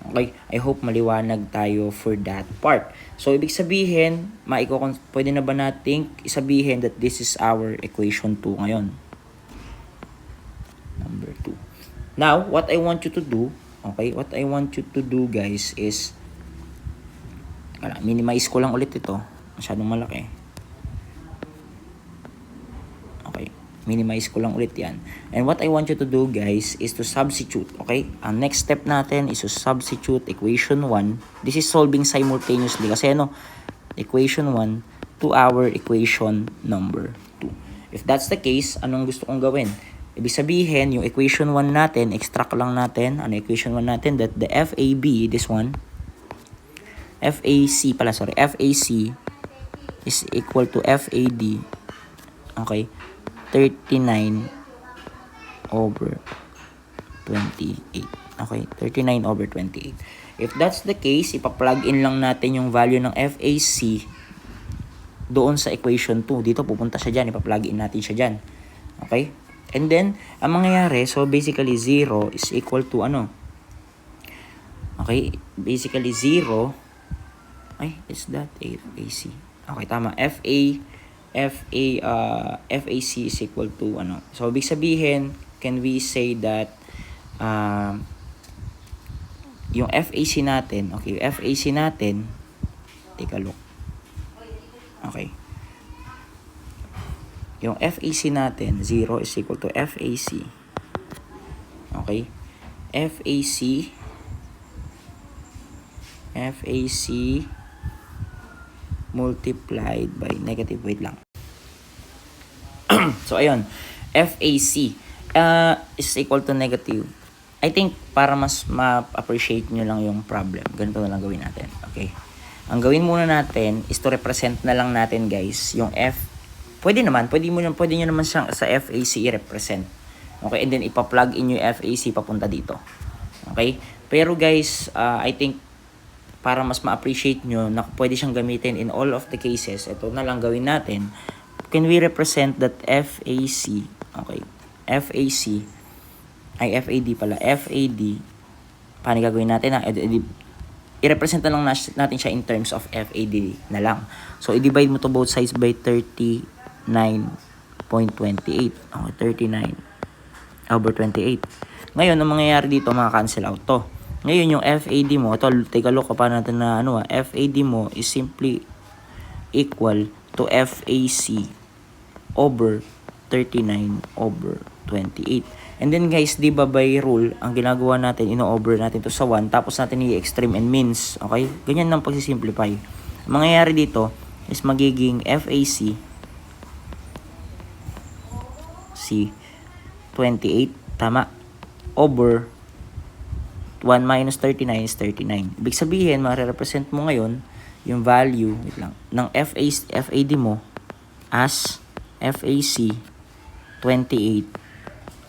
Okay, I hope maliwanag tayo for that part. So, ibig sabihin, pwede na ba nating isabihin that this is our equation 2 ngayon? Number 2. Now, what I want you to do, okay, what I want you to do, guys, is, minimize ko lang ulit ito. Masyadong malaki. Okay, minimize ko lang ulit yan. And what I want you to do, guys, is to substitute, okay? Ang next step natin is to substitute equation 1. This is solving simultaneously kasi equation 1 to our equation number 2. If that's the case, anong gusto kong gawin? Ibig sabihin, yung equation 1 natin, extract lang natin, equation 1 natin, that the FAB, this one, FAC is equal to FAD, okay, 39 over 28. Okay, 39 over 28. If that's the case, ipa-plug in lang natin yung value ng FAC doon sa equation 2. Dito pupunta siya dyan, ipa-plug in natin siya dyan. Okay? And then, ang mangyayari, so basically 0 is equal to ano? Okay, basically 0, is that FAC? Okay, tama. FAC is equal to ano? So, ibig sabihin, can we say that yung FAC natin, okay, FAC natin, take a look. Okay. Yung FAC natin, 0 is equal to FAC. Okay? FAC multiplied by negative, wait lang. So, ayun. FAC is equal to negative. I think, para mas ma-appreciate nyo lang yung problem, ganito na lang gawin natin. Okay? Ang gawin muna natin is to represent na lang natin, guys, yung pwede nyo naman siyang sa FAC i-represent. Okay? And then, ipa-plug in yung FAC papunta dito. Okay? Pero, guys, I think, para mas ma-appreciate nyo na pwede siyang gamitin in all of the cases, ito na lang gawin natin. Can we represent that FAC, okay, FAD, paano gagawin natin? I-represent na lang natin siya in terms of FAD na lang. So, i-divide mo to both sides by 39.28. Okay, 39 over 28. Ngayon, ang mangyayari dito, cancel out to. Ngayon, yung FAD mo, ito, take a look pa natin na FAD mo is simply equal to FAC over 39 over 28. And then, guys, di ba by rule, ang ginagawa natin, ino-over natin to sa 1, tapos natin i-extreme and means. Okay? Ganyan lang pagsisimplify. Ang mangyayari dito is magiging FAC 28, tama, over 1 minus 39 is 39. Ibig sabihin, ma-represent mo ngayon yung value, wait lang, ng FAD mo as FAC 28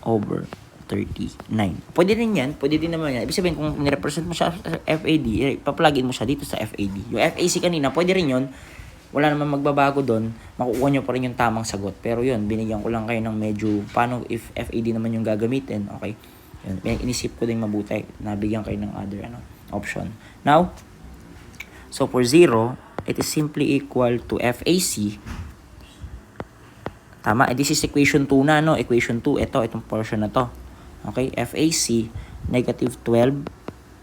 over 39. Pwede din yan, pwede din naman yan. Ibig sabihin, kung nirepresent mo siya sa FAD, ipa-plugin mo siya dito sa FAD. Yung FAC kanina, pwede rin yun. Wala naman magbabago doon, makukuha nyo pa rin yung tamang sagot. Pero yun, binigyan ko lang kayo ng medyo, paano if FAD naman yung gagamitin, okay? Yun, inisip ko din mabuti, nabigyan kayo ng other option. Now, so for 0, it is simply equal to FAC. Tama, this is equation 2 na, no? Equation 2, itong portion na to. Okay, FAC, negative 12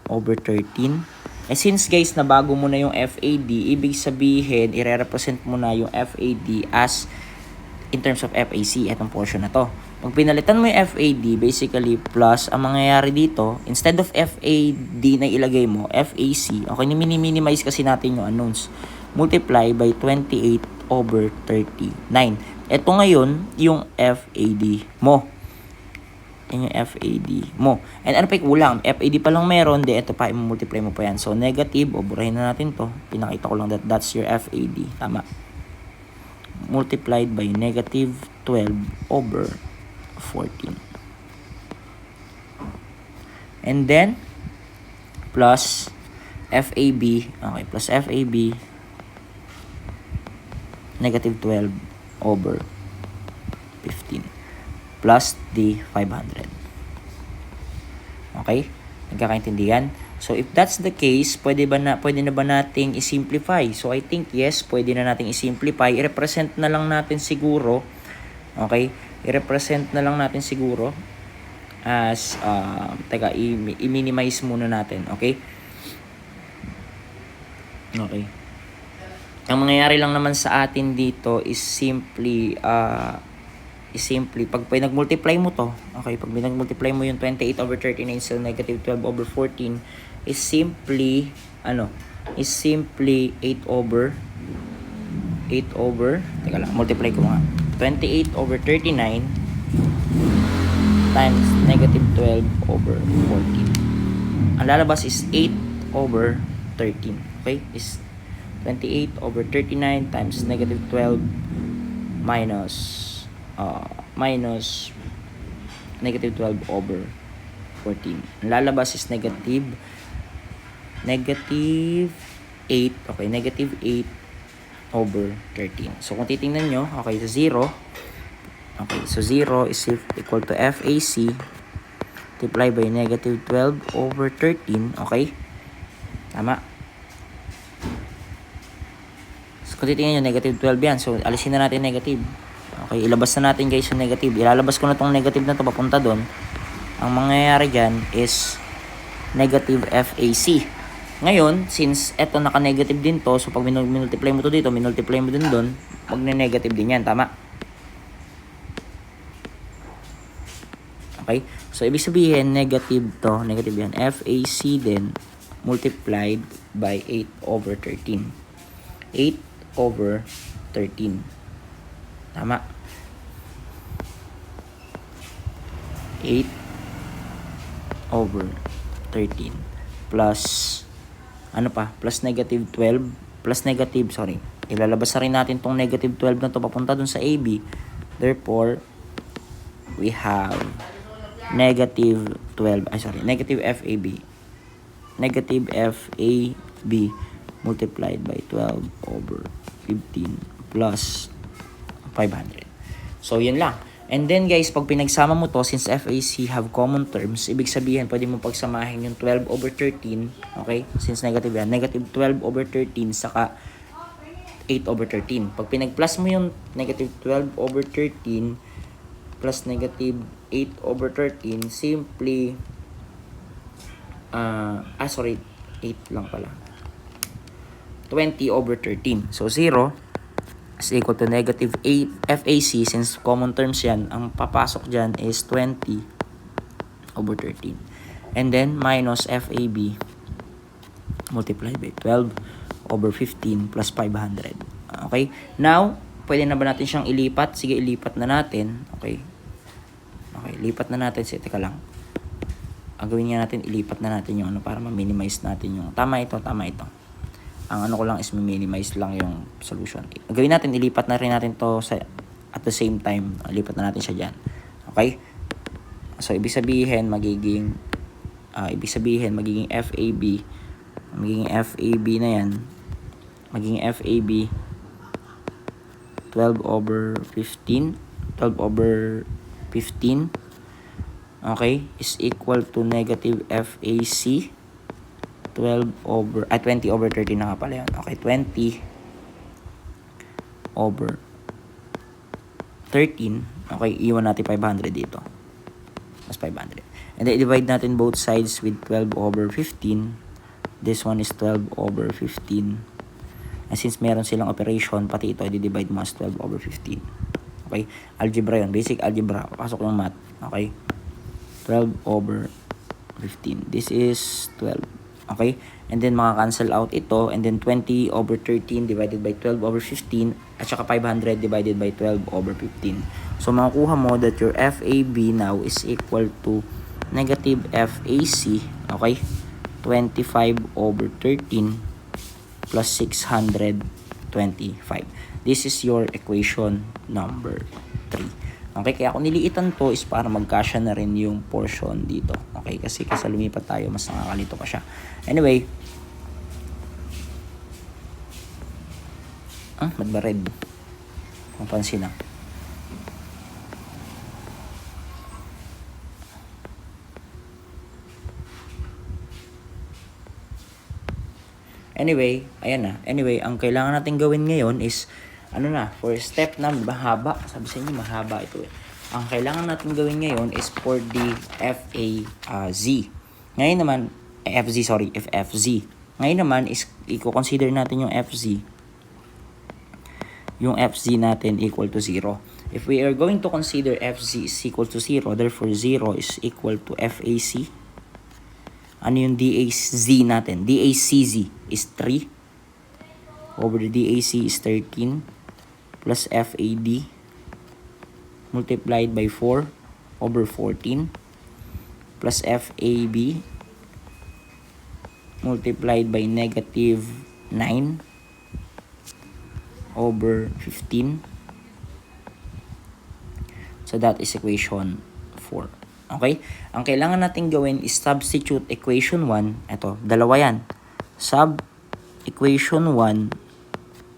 over 13. Since guys, nabago mo na yung FAD, ibig sabihin, i-represent mo na yung FAD as in terms of FAC, itong portion na to. Pag pinalitan mo yung FAD, basically, plus, ang mangyayari dito, instead of FAD na ilagay mo, FAC, okay, minimize kasi natin yung unknowns, multiply by 28 over 39. Ito ngayon, yung FAD mo. Yan yung FAD mo. And ano pa yung kulang? FAD pa lang meron, di ito pa, i-multiply mo pa yan. So, negative, burahin na natin to. Pinakita ko lang that's your FAD. Tama. Multiplied by negative 12 over 14. And then, plus FAB. Okay, plus FAB, negative 12 over 15. Plus the 500. Okay? Nagkakaintindihan? So, if that's the case, pwede na ba nating i-simplify? So, I think yes, pwede na nating i-simplify. I-represent na lang natin siguro. Okay? I-represent na lang natin siguro as, i-minimize muna natin. Okay? Okay. Ang mangyayari lang naman sa atin dito is simply, pag nag-multiply mo to, okay, pag nag-multiply mo yung 28 over 39 sa negative 12 over 14, is simply 8 over, teka lang, multiply ko nga, 28 over 39 times negative 12 over 14. Ang lalabas is 8 over 13, okay, is 28 over 39 times negative 12 minus negative 12 over 14. Ang lalabas is negative 8, okay, negative 8 over 13. So, kung titingnan nyo, okay, so 0, okay, so 0 is equal to FAC multiplied by negative 12 over 13, okay, tama. So, kung titingnan nyo, negative 12 yan, so alisin na natin negative. Okay, ilabas na natin guys yung negative. Ilalabas ko na tong negative na to papunta doon. Ang mangyayari dyan is negative FAC. Ngayon, since eto naka-negative din to, so pag minultiply mo to dito, minultiply mo din doon, magne-negative din yan, tama? Okay, so ibig sabihin, negative to, negative yan. FAC din, multiplied by 8 over 13. 8 over 13. Tama. 8 over 13 plus ano pa? Plus negative 12 plus negative, sorry. Ilalabas na rin natin tong negative 12 na to papunta dun sa AB. Therefore, we have negative 12, negative FAB. Negative FAB multiplied by 12 over 15 plus 500. So, yun lang. And then, guys, pag pinagsama mo to, since FAC have common terms, ibig sabihin, pwede mo pagsamahin yung 12 over 13, okay? Since negative yan, negative 12 over 13, saka 8 over 13. Pag pinag-plus mo yung negative 12 over 13, plus negative 8 over 13, simply, 8 lang pala. 20 over 13. So, 0 is equal to negative 8 FAC, since common terms yan, ang papasok dyan is 20 over 13. And then, minus FAB multiplied by 12 over 15 plus 500. Okay? Now, pwede na ba natin siyang ilipat? Sige, ilipat na natin. Okay? Okay, lipat na natin. Teka lang. Ang gawin nga natin, ilipat na natin yung para ma-minimize natin yung, tama ito. Ang ko lang is ma-minimize lang yung solution. Ang gawin natin, ilipat na rin natin to at the same time. Lipat na natin siya dyan. Okay? So, ibig sabihin, magiging FAB. Magiging FAB na yan. Magiging FAB 12 over 15. Okay, is equal to negative FAC 20 over 13 na nga pala yan. Okay, 20 over 13. Okay, iwan natin 500 dito. Mas 500. And then divide natin both sides with 12 over 15. This one is 12 over 15. And since meron silang operation, pati ito i-divide mo as 12 over 15. Okay, algebra yun, basic algebra. Pasok yung math. Okay, 12 over 15. This is 12. Okay? And then maka-cancel out ito. And then 20 over 13 divided by 12 over 15. At saka 500 divided by 12 over 15. So makukuha mo that your FAB now is equal to negative FAC. Okay? 25 over 13 plus 625. This is your equation number 3. Okay, kaya kung niliitan to is para magkasya na rin yung portion dito. Okay, kasi lumipat tayo, mas nakakalito pa siya. Anyway, ba't ba red? Mapansin na. Anyway, ayan na. Anyway, ang kailangan natin gawin ngayon is for step na mahaba. Sabi sa inyo, mahaba ito eh. Ang kailangan natin gawin ngayon is for the FAZ. Ngayon naman, FFZ. Ngayon naman is i-consider natin yung FZ. Yung FZ natin equal to 0. If we are going to consider FZ is equal to 0, therefore 0 is equal to FAC. Ano yung DAZ natin? DACZ is 3 over the DAC is 13 plus FAD multiplied by 4 over 14 plus FAB multiplied by negative 9 over 15. So that is equation 4. Okay? Ang kailangan natin gawin is substitute equation 1. Ito, dalawa yan. Sub equation 1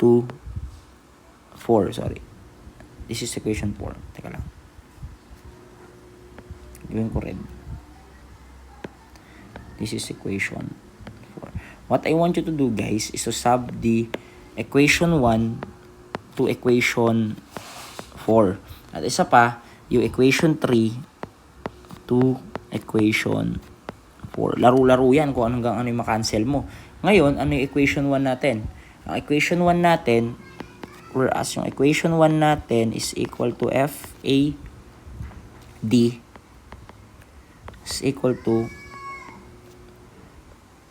to 4, sorry. This is equation 4. Teka lang. Gawin ko red. This is equation 4. What I want you to do, guys, is to sub the equation 1 to equation 4. At isa pa, yung equation 3 to equation 4. Laro-laro yan kung hanggang ano yung makancel mo. Ngayon, ano yung equation 1 natin? Ang equation 1 natin, whereas yung equation 1 natin is equal to FAD is equal to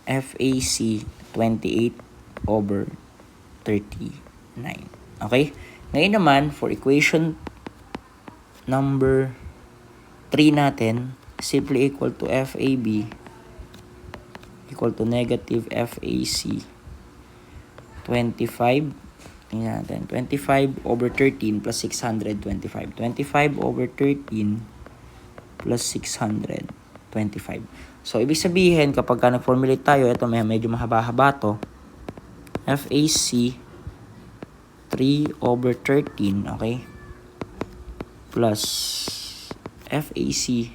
FAC 28 over 39. Okay? Ngayon naman, for equation number 3 natin, simply equal to FAB equal to negative FAC 25. Tingnan natin. 25 over 13 plus 625. 25 over 13 plus 625. So, ibig sabihin, kapag nag-formulate tayo, ito medyo mahaba-haba to. FAC 3 over 13, okay? Plus FAC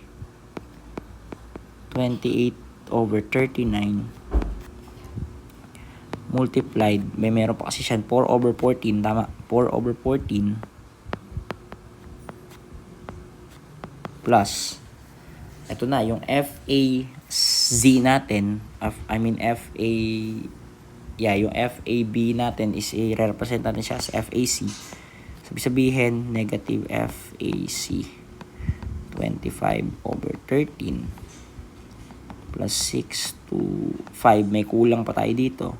28 over 39 multiplied, meron pa kasi siya 4 over 14, tama? 4 over 14 plus ito na, yung FAZ natin, yung FAB natin is i-represent natin siya as FAC. Sabihin, negative FAC 25 over 13 plus 6 to 5, may kulang pa tayo dito.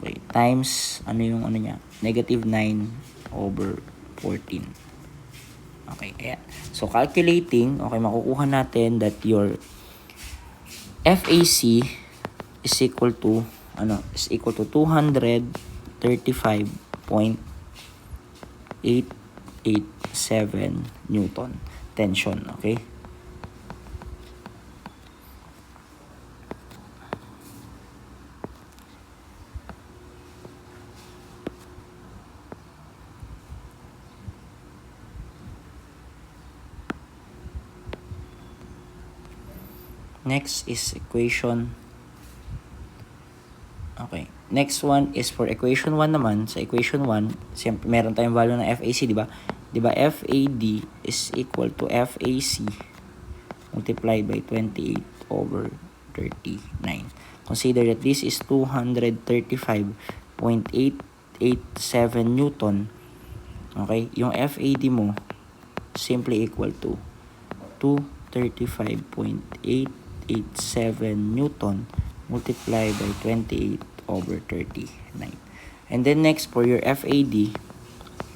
Okay, times, ano yung ano niya? Negative 9 over 14. Okay, ayan. So, calculating, okay, makukuha natin that your FAC is equal to, is equal to 235.887 Newton tension, okay? Next is equation. Okay. Next one is for equation 1 naman. Sa equation 1, siyempre meron tayong value ng FAC, di ba? Di ba FAD is equal to FAC multiplied by 28 over 39. Consider that this is 235.887 Newton. Okay? Yung FAD mo simply equal to 235.887 Newton multiplied by 28 over 39. And then next, for your FAD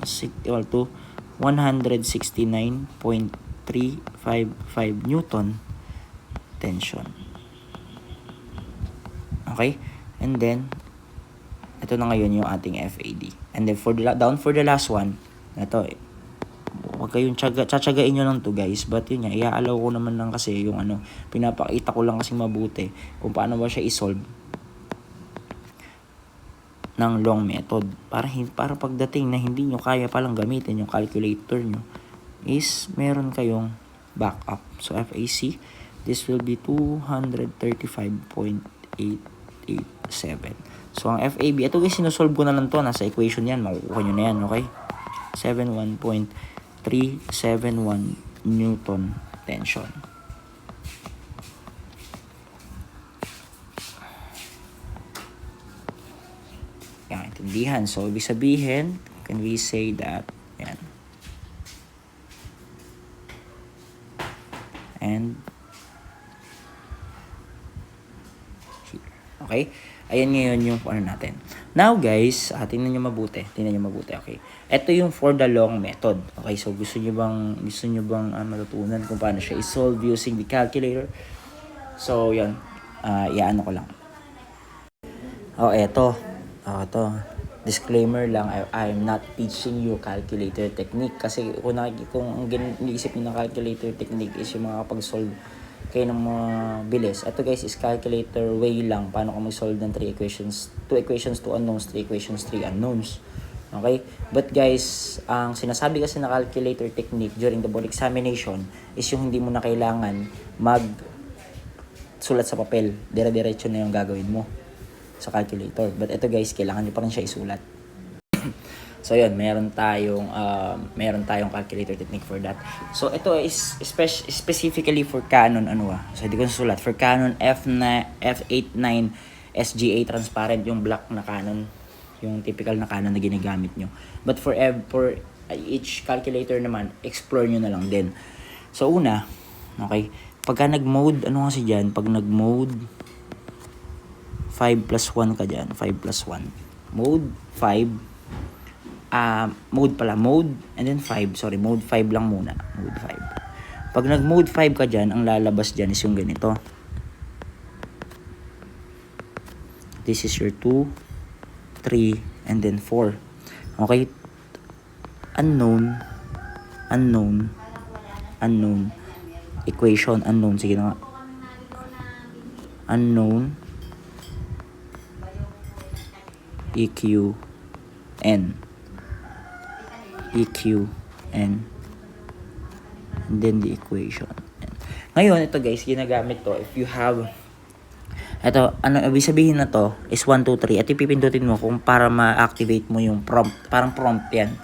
is equal to 169.355 Newton tension. Okay? And then, ito na ngayon yung ating FAD. And then, for the last one, ito, huwag kayong tsatsagain nyo lang to guys, but yun nga, iaalaw ko naman lang kasi yung pinapakita ko lang kasi mabuti kung paano ba siya isolve ng long method para pagdating na hindi nyo kaya palang gamitin yung calculator nyo is meron kayong backup. So FAC, this will be 235.887. So ang FAB, ito guys, sinusolve ko na lang to, nasa equation yan, makukuha nyo na yan, okay? 71.371 Newton tension. Yan, intindihan. So, ibig sabihin, can we say that, yan. And, here. Okay? Ayan ngayon yung natin. Now guys, tingnan nyo mabuti. Okay? Ito yung for the long method. Okay, so gusto nyo bang matutunan kung paano siya i-solve using the calculator? So, yan. Iyaano ko lang. Ito. Disclaimer lang, I'm not teaching you calculator technique. Kasi kung ang iniisip nyo ng calculator technique is yung mga kapag-solve kayo ng mga bilis. Ito guys is calculator way lang. Paano ka mag-solve ng 2 equations, 2 unknowns, 3 equations, 3 unknowns. Okay? But guys, ang sinasabi kasi na calculator technique during the board examination is yung hindi mo na kailangan sulat sa papel. Dire-diretso na yung gagawin mo sa calculator. But ito guys, kailangan nyo pa rin siya isulat. So yun, meron tayong calculator technique for that. So ito is specifically for Canon So hindi ko nasulat. For Canon F89 SGA transparent, yung black na Canon, yung typical na Canon na ginagamit nyo. But for each calculator naman, explore nyo na lang din. So una, okay, pagka nag-mode, kasi dyan, pag nag-mode 5 plus 1 ka dyan, 5 plus 1. Mode 5, mode and then 5, mode 5 lang muna, mode 5. Pag nag-mode 5 ka dyan, ang lalabas dyan is yung ganito. This is your 2, 3, and then 4. Okay? Unknown, equation, unknown, sige na nga. Unknown, EQN, and then the equation. Ngayon, ito guys, ginagamit to if you have, ibig sabihin na to is 1, 2, 3. At ipipindutin mo kung para ma-activate mo yung prompt, parang prompt yan.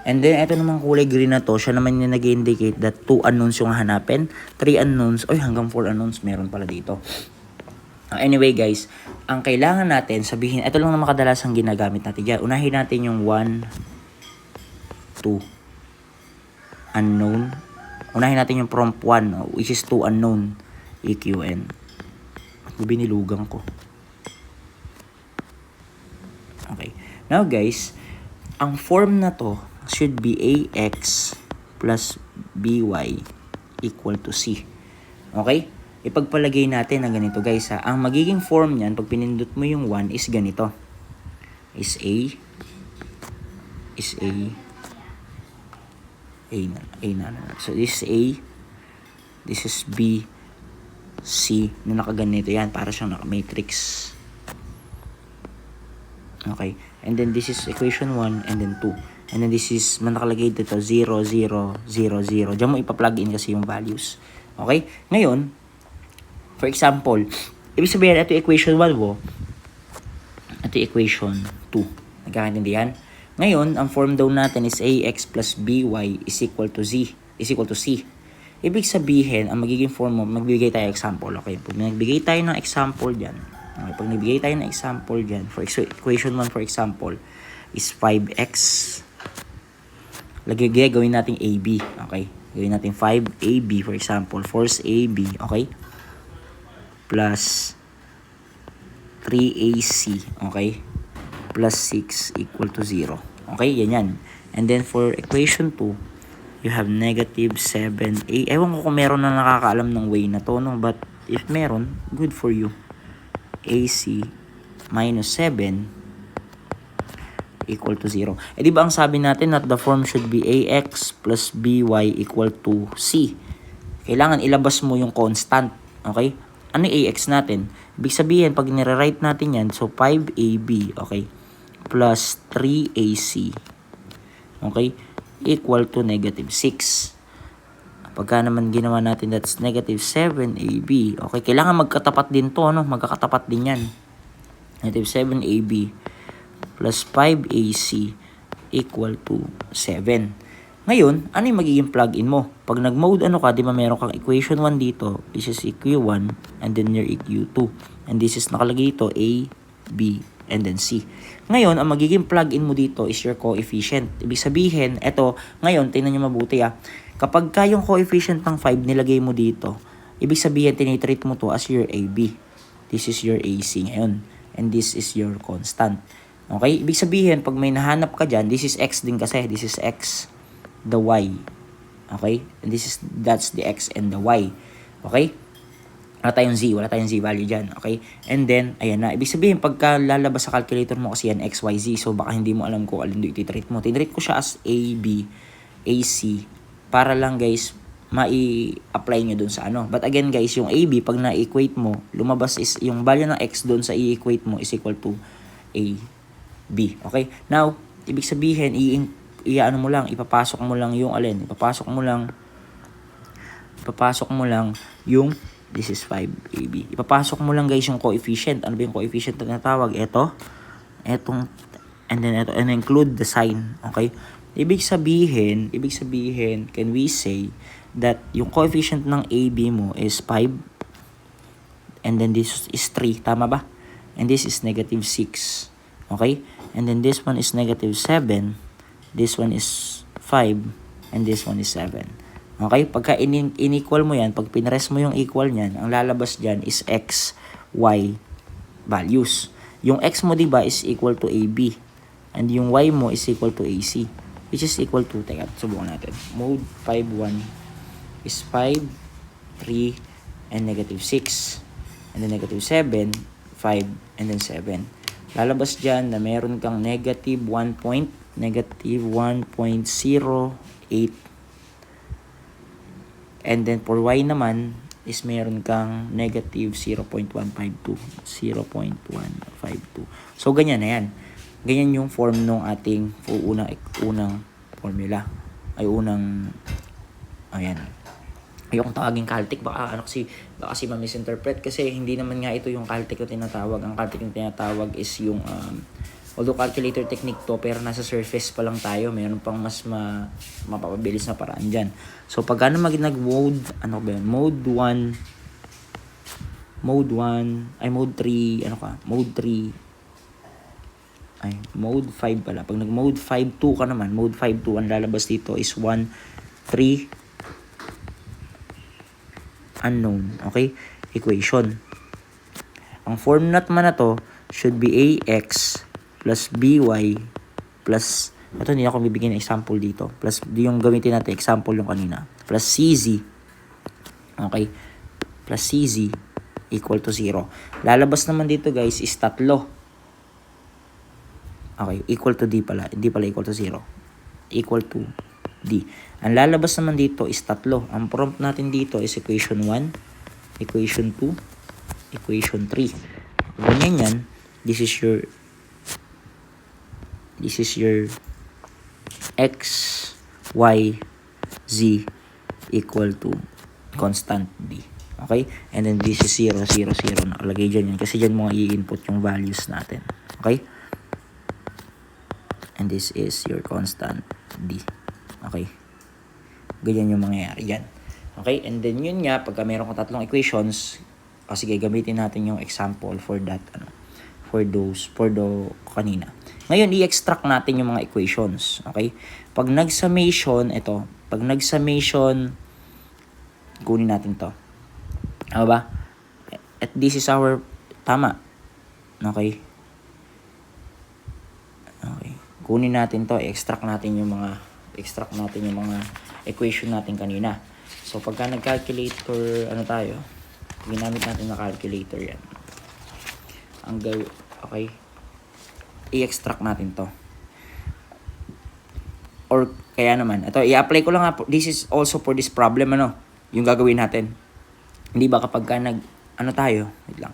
And then, ito naman kulay green na to, siya naman yung nag-indicate that 2 unknowns yung hanapin, 3 unknowns, hanggang 4 unknowns meron pala dito. Anyway guys, ang kailangan natin sabihin, ito lang na makadalasang ginagamit natin dyan. Unahin natin yung 1, 2 unknown. Unahin natin yung prompt 1, which is 2 unknown, EQN. Binilugang ko. Okay. Now guys, ang form na to should be AX plus by equal to C. Okay? Ipagpalagay natin na ganito guys ha. Ang magiging form niyan, pag pinindot mo yung 1 is ganito. Is A na. So this is A, this is B, C na nakaganito yan. Para siyang naka-matrix. Okay? And then this is equation 1 and then 2. And then this is nakalagay dito 0, 0, 0, 0. Diyan mo ipa-plug in kasi yung values. Okay? Ngayon, for example, ibig sabihin ito equation 1 mo. Ito equation 2. Nagkakaintindihan? Ngayon, ang form daw natin is ax plus by is equal to z, is equal to c. Ibig sabihin, ang magiging form mo, magbigay tayo example. Okay? Pag nagbigay tayo ng example dyan, okay, pag nagbigay tayo ng example dyan, for equation 1 for example, is 5x. Gawin natin AB. Okay? Gawin natin 5AB for example. Force AB. Okay? Plus 3AC. Okay? Plus 6 equal to 0. Okay? Yan. And then for equation 2, you have negative 7A. Ewan ko kung meron na nakakaalam ng way na to, no? But if meron, good for you. AC minus 7 equal to 0. Eh di ba ang sabi natin that the form should be ax plus by equal to c. Kailangan ilabas mo yung constant. Okay? Ano yung ax natin? Ibig sabihin, pag nire-write natin yan, so 5ab, okay, plus 3ac, okay, equal to negative 6. Pagka naman ginawa natin, that's negative 7ab. Okay, kailangan magkatapat din to, no? Magkakatapat din yan. Negative 7ab plus 5ac equal to 7. Ngayon, ano yung magiging plug-in mo? Pag nag-mode ano ka, di ba meron kang equation 1 dito, this is eq1, and then your eq2. And this is nakalagay dito, a, b, and then c. Ngayon, ang magiging plug-in mo dito is your coefficient. Ibig sabihin, eto, ngayon, tingnan nyo mabuti kapag yung coefficient ng 5 nilagay mo dito, ibig sabihin, tinitreat mo to as your AB. This is your AC ngayon. And this is your constant. Okay? Ibig sabihin, pag may nahanap ka dyan, this is X din kasi. This is X, the Y. Okay? And that's the X and the Y. Okay? Wala tayong Z value dyan. Okay? And then, ayan na. Ibig sabihin, pagka lalabas sa calculator mo kasi yan, X, Y, Z. So, baka hindi mo alam kung alin doon ititreat mo. Tinreat ko siya as A, B, AC. Para lang, guys, ma-i-apply nyo dun sa ano. But again, guys, yung AB, pag na-equate mo, lumabas is, yung value ng X dun sa i-equate mo is equal to A, B. Okay? Now, ibig sabihin, ano mo lang, ipapasok mo lang yung alin. Ipapasok mo lang yung, this is 5AB. Ipapasok mo lang guys yung coefficient. Ano ba yung coefficient na natawag? Etong, and then include the sign. Okay? Ibig sabihin, can we say that yung coefficient ng AB mo is 5, and then this is 3. Tama ba? And this is negative 6. Okay? And then this one is negative 7. This one is 5. And this one is 7. Okay? Pagka in-equal mo yan, pag pinrest mo yung equal niyan, ang lalabas dyan is x, y values. Yung x mo diba is equal to AB. And yung y mo is equal to AC. Which is equal to, teka, subukan natin. Mode 5, 1 is 5, 3, and negative 6. And then negative 7, 5, and then 7. Lalabas dyan na meron kang negative 1.08. And then for y naman is meron kang negative 0.152. So, ganyan na yan. Ganyan yung form ng ating unang formula. Ayan. Ayokong tawagin Caltech, baka kasi ma-misinterpret kasi hindi naman nga ito yung Caltech na tinatawag. Ang Caltech na tinatawag is yung although calculator technique to, pero nasa surface pa lang tayo, mayroon pang mas mapapabilis na paraan diyan. So pag nag-mode, mode 3, mode 5 pala. Pag nag-mode 5.2 ka naman, mode 5.2, ang lalabas dito is 1, 3, unknown. Okay? Equation. Ang form naman na to should be ax plus by plus Ito, hindi ako bibigyan ng example dito. Plus, yung gamitin natin, example yung kanina. Plus CZ. Okay? Plus CZ equal to 0. Lalabas naman dito, guys, is 3. Okay, equal to D pala. Hindi pala equal to 0. Equal to D. Ang lalabas naman dito is 3. Ang prompt natin dito is equation 1, equation 2, equation 3. Ganyan yan. This is your x, y, z equal to constant D. Okay? And then this is 0, 0, 0. Nakalagay dyan yan. Kasi dyan mo i-input yung values natin. Okay? And this is your constant D. Okay? Ganyan yung mangyayari dyan. Okay? And then yun nga, pagka meron kang tatlong equations, sige, gamitin natin yung example for that, for the kanina. Ngayon, i-extract natin yung mga equations. Okay? Pag nag-summation, kunin natin to. Ano ba? At this is our, tama. Okay? Okay. Kunin natin to, i-extract natin yung mga equation natin kanina. So, pagka nag-calculator, ginamit natin na calculator yan. Okay? I-extract natin to. Or, kaya naman, ito, i-apply ko lang this is also for this problem, yung gagawin natin. Hindi ba kapag wait lang.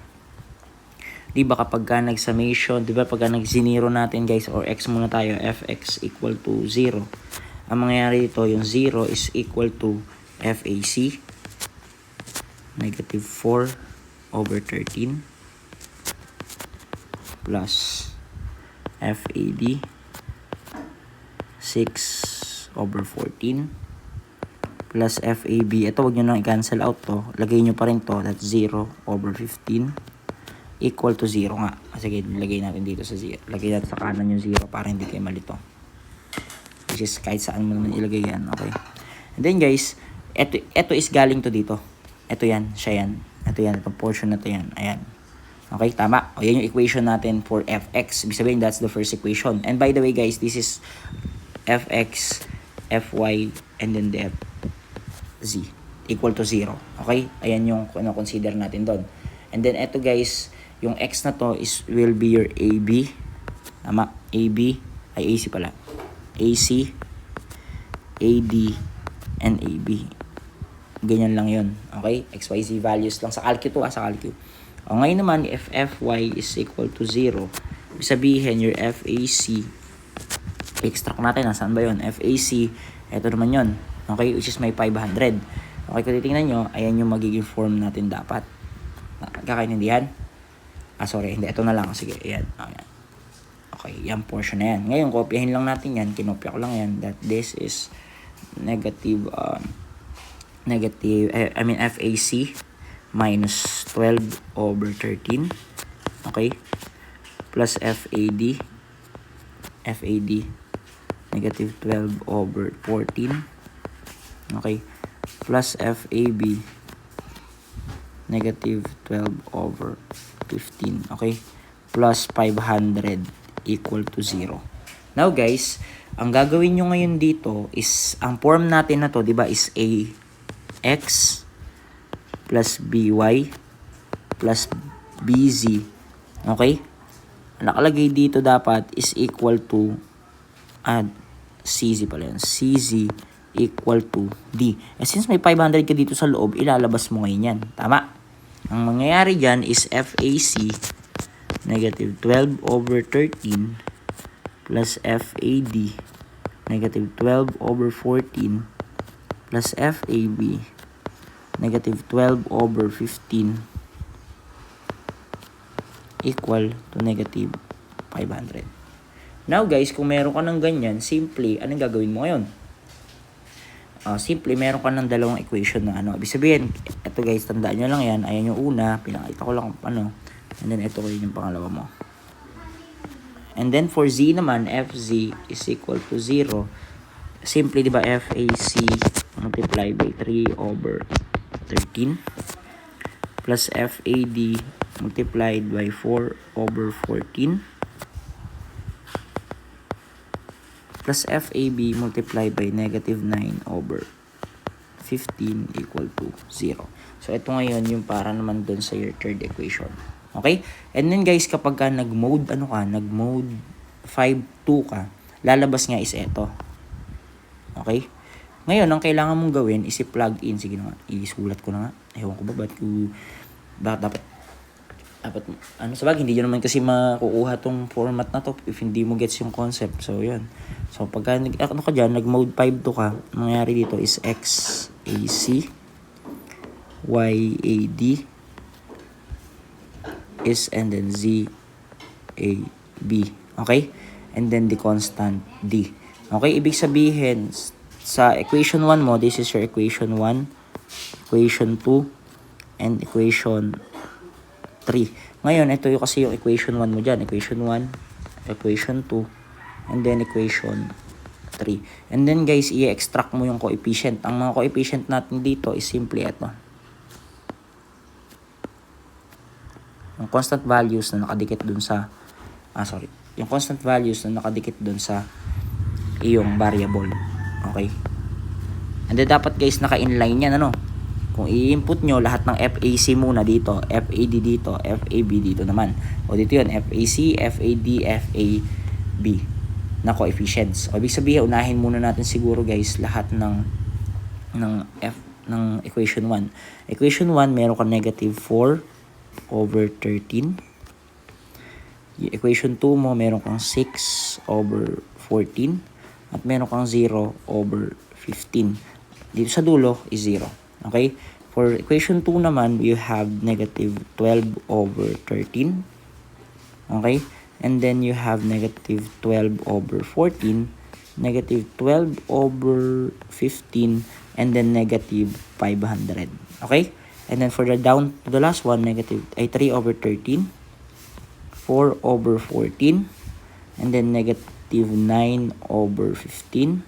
Di ba kapag nag-summation, di ba pagka nag-0 natin, guys, or x muna tayo, fx equal to 0. Ang mangyayari dito, yung 0 is equal to FAC, negative 4 over 13, plus FAD, 6 over 14, plus FAB. Ito, wag nyo nang i-cancel out to. Lagay nyo pa rin to, that's 0 over 15, equal to 0 nga. Sige, lagay natin dito sa 0. Lagay natin sa kanan yung 0 para hindi kayo malito. Which is kahit saan mo naman ilagay yan. Okay. And then guys, ito is galing to dito. Ito yan, siya yan. Ito yan, itong portion na to yan. Ayan. Okay, tama. O, yan yung equation natin for fx. Ibig sabihin, that's the first equation. And by the way guys, this is fx, fy, and then the fz equal to 0. Okay? Ayan yung consider natin doon. And then ito guys, yung x na to will be your AB. Tama. AB. Ay, AC pala. AC, AD, and AB. Ganyan lang yun. Okay? XYZ values lang. Sa calcu to, sa calcu. O ngayon naman, if Fy is equal to 0, ibig sabihin, your FAC, extract natin. Nasaan ba yun? FAC, ito naman yun. Okay? Which is may 500. Okay, kung titingnan nyo, ayan yung magiging form natin dapat. Kakaintindihan? Sorry, hindi. Ito na lang. Sige, ayan. Ayan. Okay, yan portion na yan. Ngayon, kopyahin lang natin yan. Kinopya ko lang yan. That this is FAC minus 12 over 13. Okay? Plus FAD, negative 12 over 14. Okay? Plus FAB, negative 12 over 15. Okay? Plus 500 equal to 0. Now guys, ang gagawin nyo ngayon dito is, ang form natin na to, di ba, is AX plus BY plus BZ. Okay? Nakalagay dito dapat is equal to, CZ pala yun. CZ equal to D. And since may 500 ka dito sa loob, ilalabas mo ngayon yan. Tama? Ang mangyayari dyan is FAC negative 12 over 13 plus FAD negative 12 over 14 plus FAB negative 12 over 15 equal to negative 500. Now guys, kung meron ka ng ganyan, simply, anong gagawin mo ngayon? Simply, meron ka ng dalawang equation na Ibig sabihin, ito guys, tandaan nyo lang yan. Ayan yung una, pinakita ko lang and then ito yung pangalawa mo. And then for Z naman, FZ is equal to 0. Simply, di ba, FAC multiplied by 3 over 13 plus FAD multiplied by 4 over 14 plus FAB multiplied by negative 9 over 15 equal to 0. So, ito ngayon yung para naman dun sa your third equation. Okay? And then guys, kapag ka nag-mode 5-2 ka, lalabas nga is ito. Okay? Ngayon, ang kailangan mong gawin is i-plug in. Sige na nga, isulat ko na nga. Ewan ko ba, dapat hindi nyo naman kasi makukuha tong format na to if hindi mo gets yung concept. So, yun. So, pagka nag-mode 5 to ka, nangyari dito is XAC, YAD, is, and then ZAB. Okay? And then the constant D. Okay? Ibig sabihin, sa equation 1 mo, this is your equation 1, equation 2, and equation 3. Ngayon, ito yung kasi yung equation 1 mo dyan. Equation 1, equation 2, and then equation 3. And then guys, i-extract mo yung coefficient. Ang mga coefficient natin dito is simply ito. Yung constant values na nakadikit dun sa yung constant values na nakadikit dun sa iyong variable. Okay? And then dapat guys naka-inline yan, ano? Kung i-input nyo lahat ng FAC muna dito, FAD dito, FAB dito naman. O dito yun, FAC, FAD, FAB na coefficients. O ibig sabihin, unahin muna natin siguro guys lahat ng equation 1. Equation 1, meron ka negative 4 over 13. Equation 2 mo, meron kang 6 over 14. At meron kang 0 over 15. Dito sa dulo is 0. Okay? For equation 2 naman, you have negative 12 over 13. Okay? And then you have negative 12 over 14, negative 12 over 15, and then negative 500. Okay? And then for the down to the last one, 3 over 13, 4 over 14, and then negative 9 over 15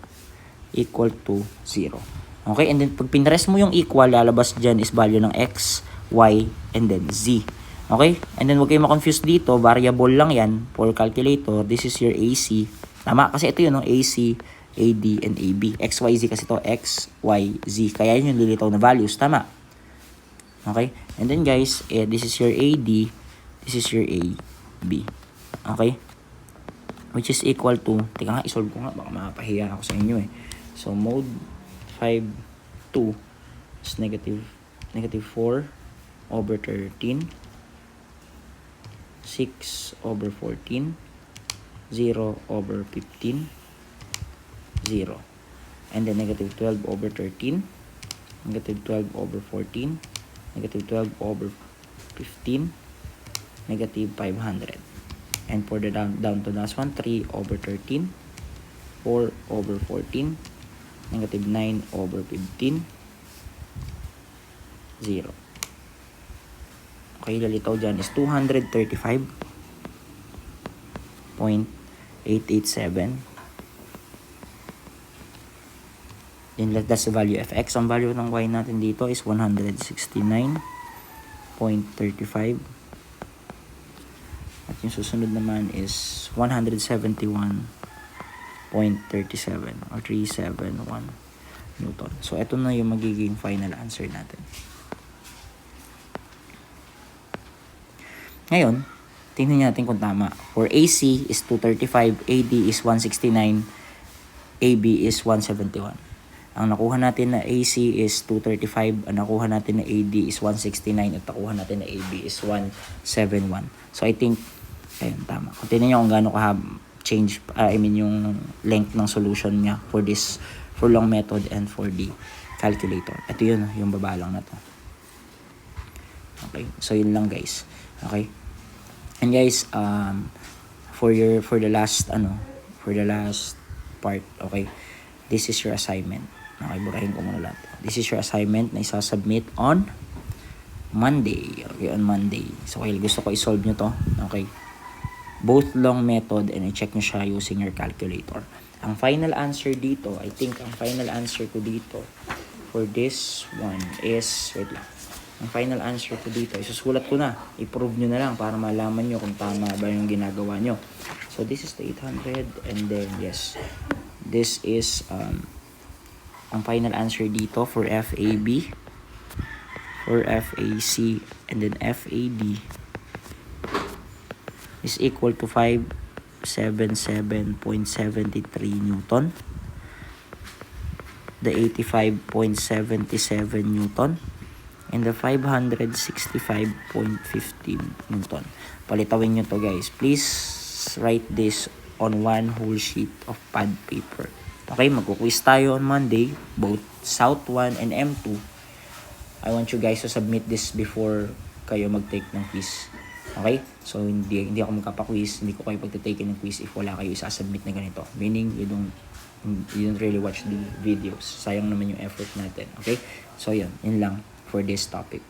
equal to 0. Okay, and then pag pinrest mo yung equal, lalabas dyan is value ng x, y, and then z. Okay, and then huwag kayo ma-confuse dito, variable lang yan for calculator. This is your AC. Tama, kasi ito yun, no? AC, AD, and AB. X, Y, Z kasi ito, X, Y, Z. Kaya yun yung lilitaw na values. Tama. Okay, and then guys, this is your AD, this is your AB. Okay, which is equal to, teka nga, isolve ko nga, baka mapahiya ako sa inyo eh. So, mode 5, 2 is negative 4 over 13, 6 over 14, 0 over 15, 0. And then negative 12 over 13, negative 12 over 14, negative 12 over 15, negative 500. And for the down to the last one, 3 over 13, 4 over 14, negative 9 over 15, 0. Okay, lalitaw dyan is 235.887. Then that's the value of x. Ang value ng y natin dito is 169.35. At yung susunod naman is 171.37 or 371 Newton. So, ito na yung magiging final answer natin. Ngayon, tingnan natin kung tama. For AC is 235, AD is 169, AB is 171. Ang nakuha natin na AC is 235, ang nakuha natin na AD is 169, at nakuha natin na AB is 171. So, I think, ayun, tama. Kung tingnan nyo kung gaano change, yung length ng solution niya for this, for long method and for the calculator. Ito yun, yung baba lang na to. Okay, so yun lang guys. Okay, and guys, for the last part, okay, this is your assignment. Okay, burahin ko muna lahat. This is your assignment na isa-submit on Monday. Okay, on Monday. So, okay, gusto ko i-solve nyo to. Okay, both long method, and i-check nyo siya using your calculator. Ang final answer dito, I think ang final answer ko dito for this one is, wait lang. Ang final answer ko dito, isusulat ko na. I-prove nyo na lang para malaman nyo kung tama ba yung ginagawa nyo. So, this is the 800, and then, yes, This is ang final answer dito for FAB, for FAC, and then FAD is equal to 577.73 Newton, the 85.77 Newton, and the 565.15 Newton. Palitawin nyo to guys. Please write this on one whole sheet of pad paper. Okay, magkuquiz tayo on Monday, both South 1 and M2. I want you guys to submit this before kayo mag-take ng quiz. Okay? So, hindi ako magkapa-quiz, hindi ko kayo pagtitake ng quiz if wala kayo isasubmit na ganito. Meaning, you don't really watch the videos. Sayang naman yung effort natin. Okay? So, yun lang for this topic.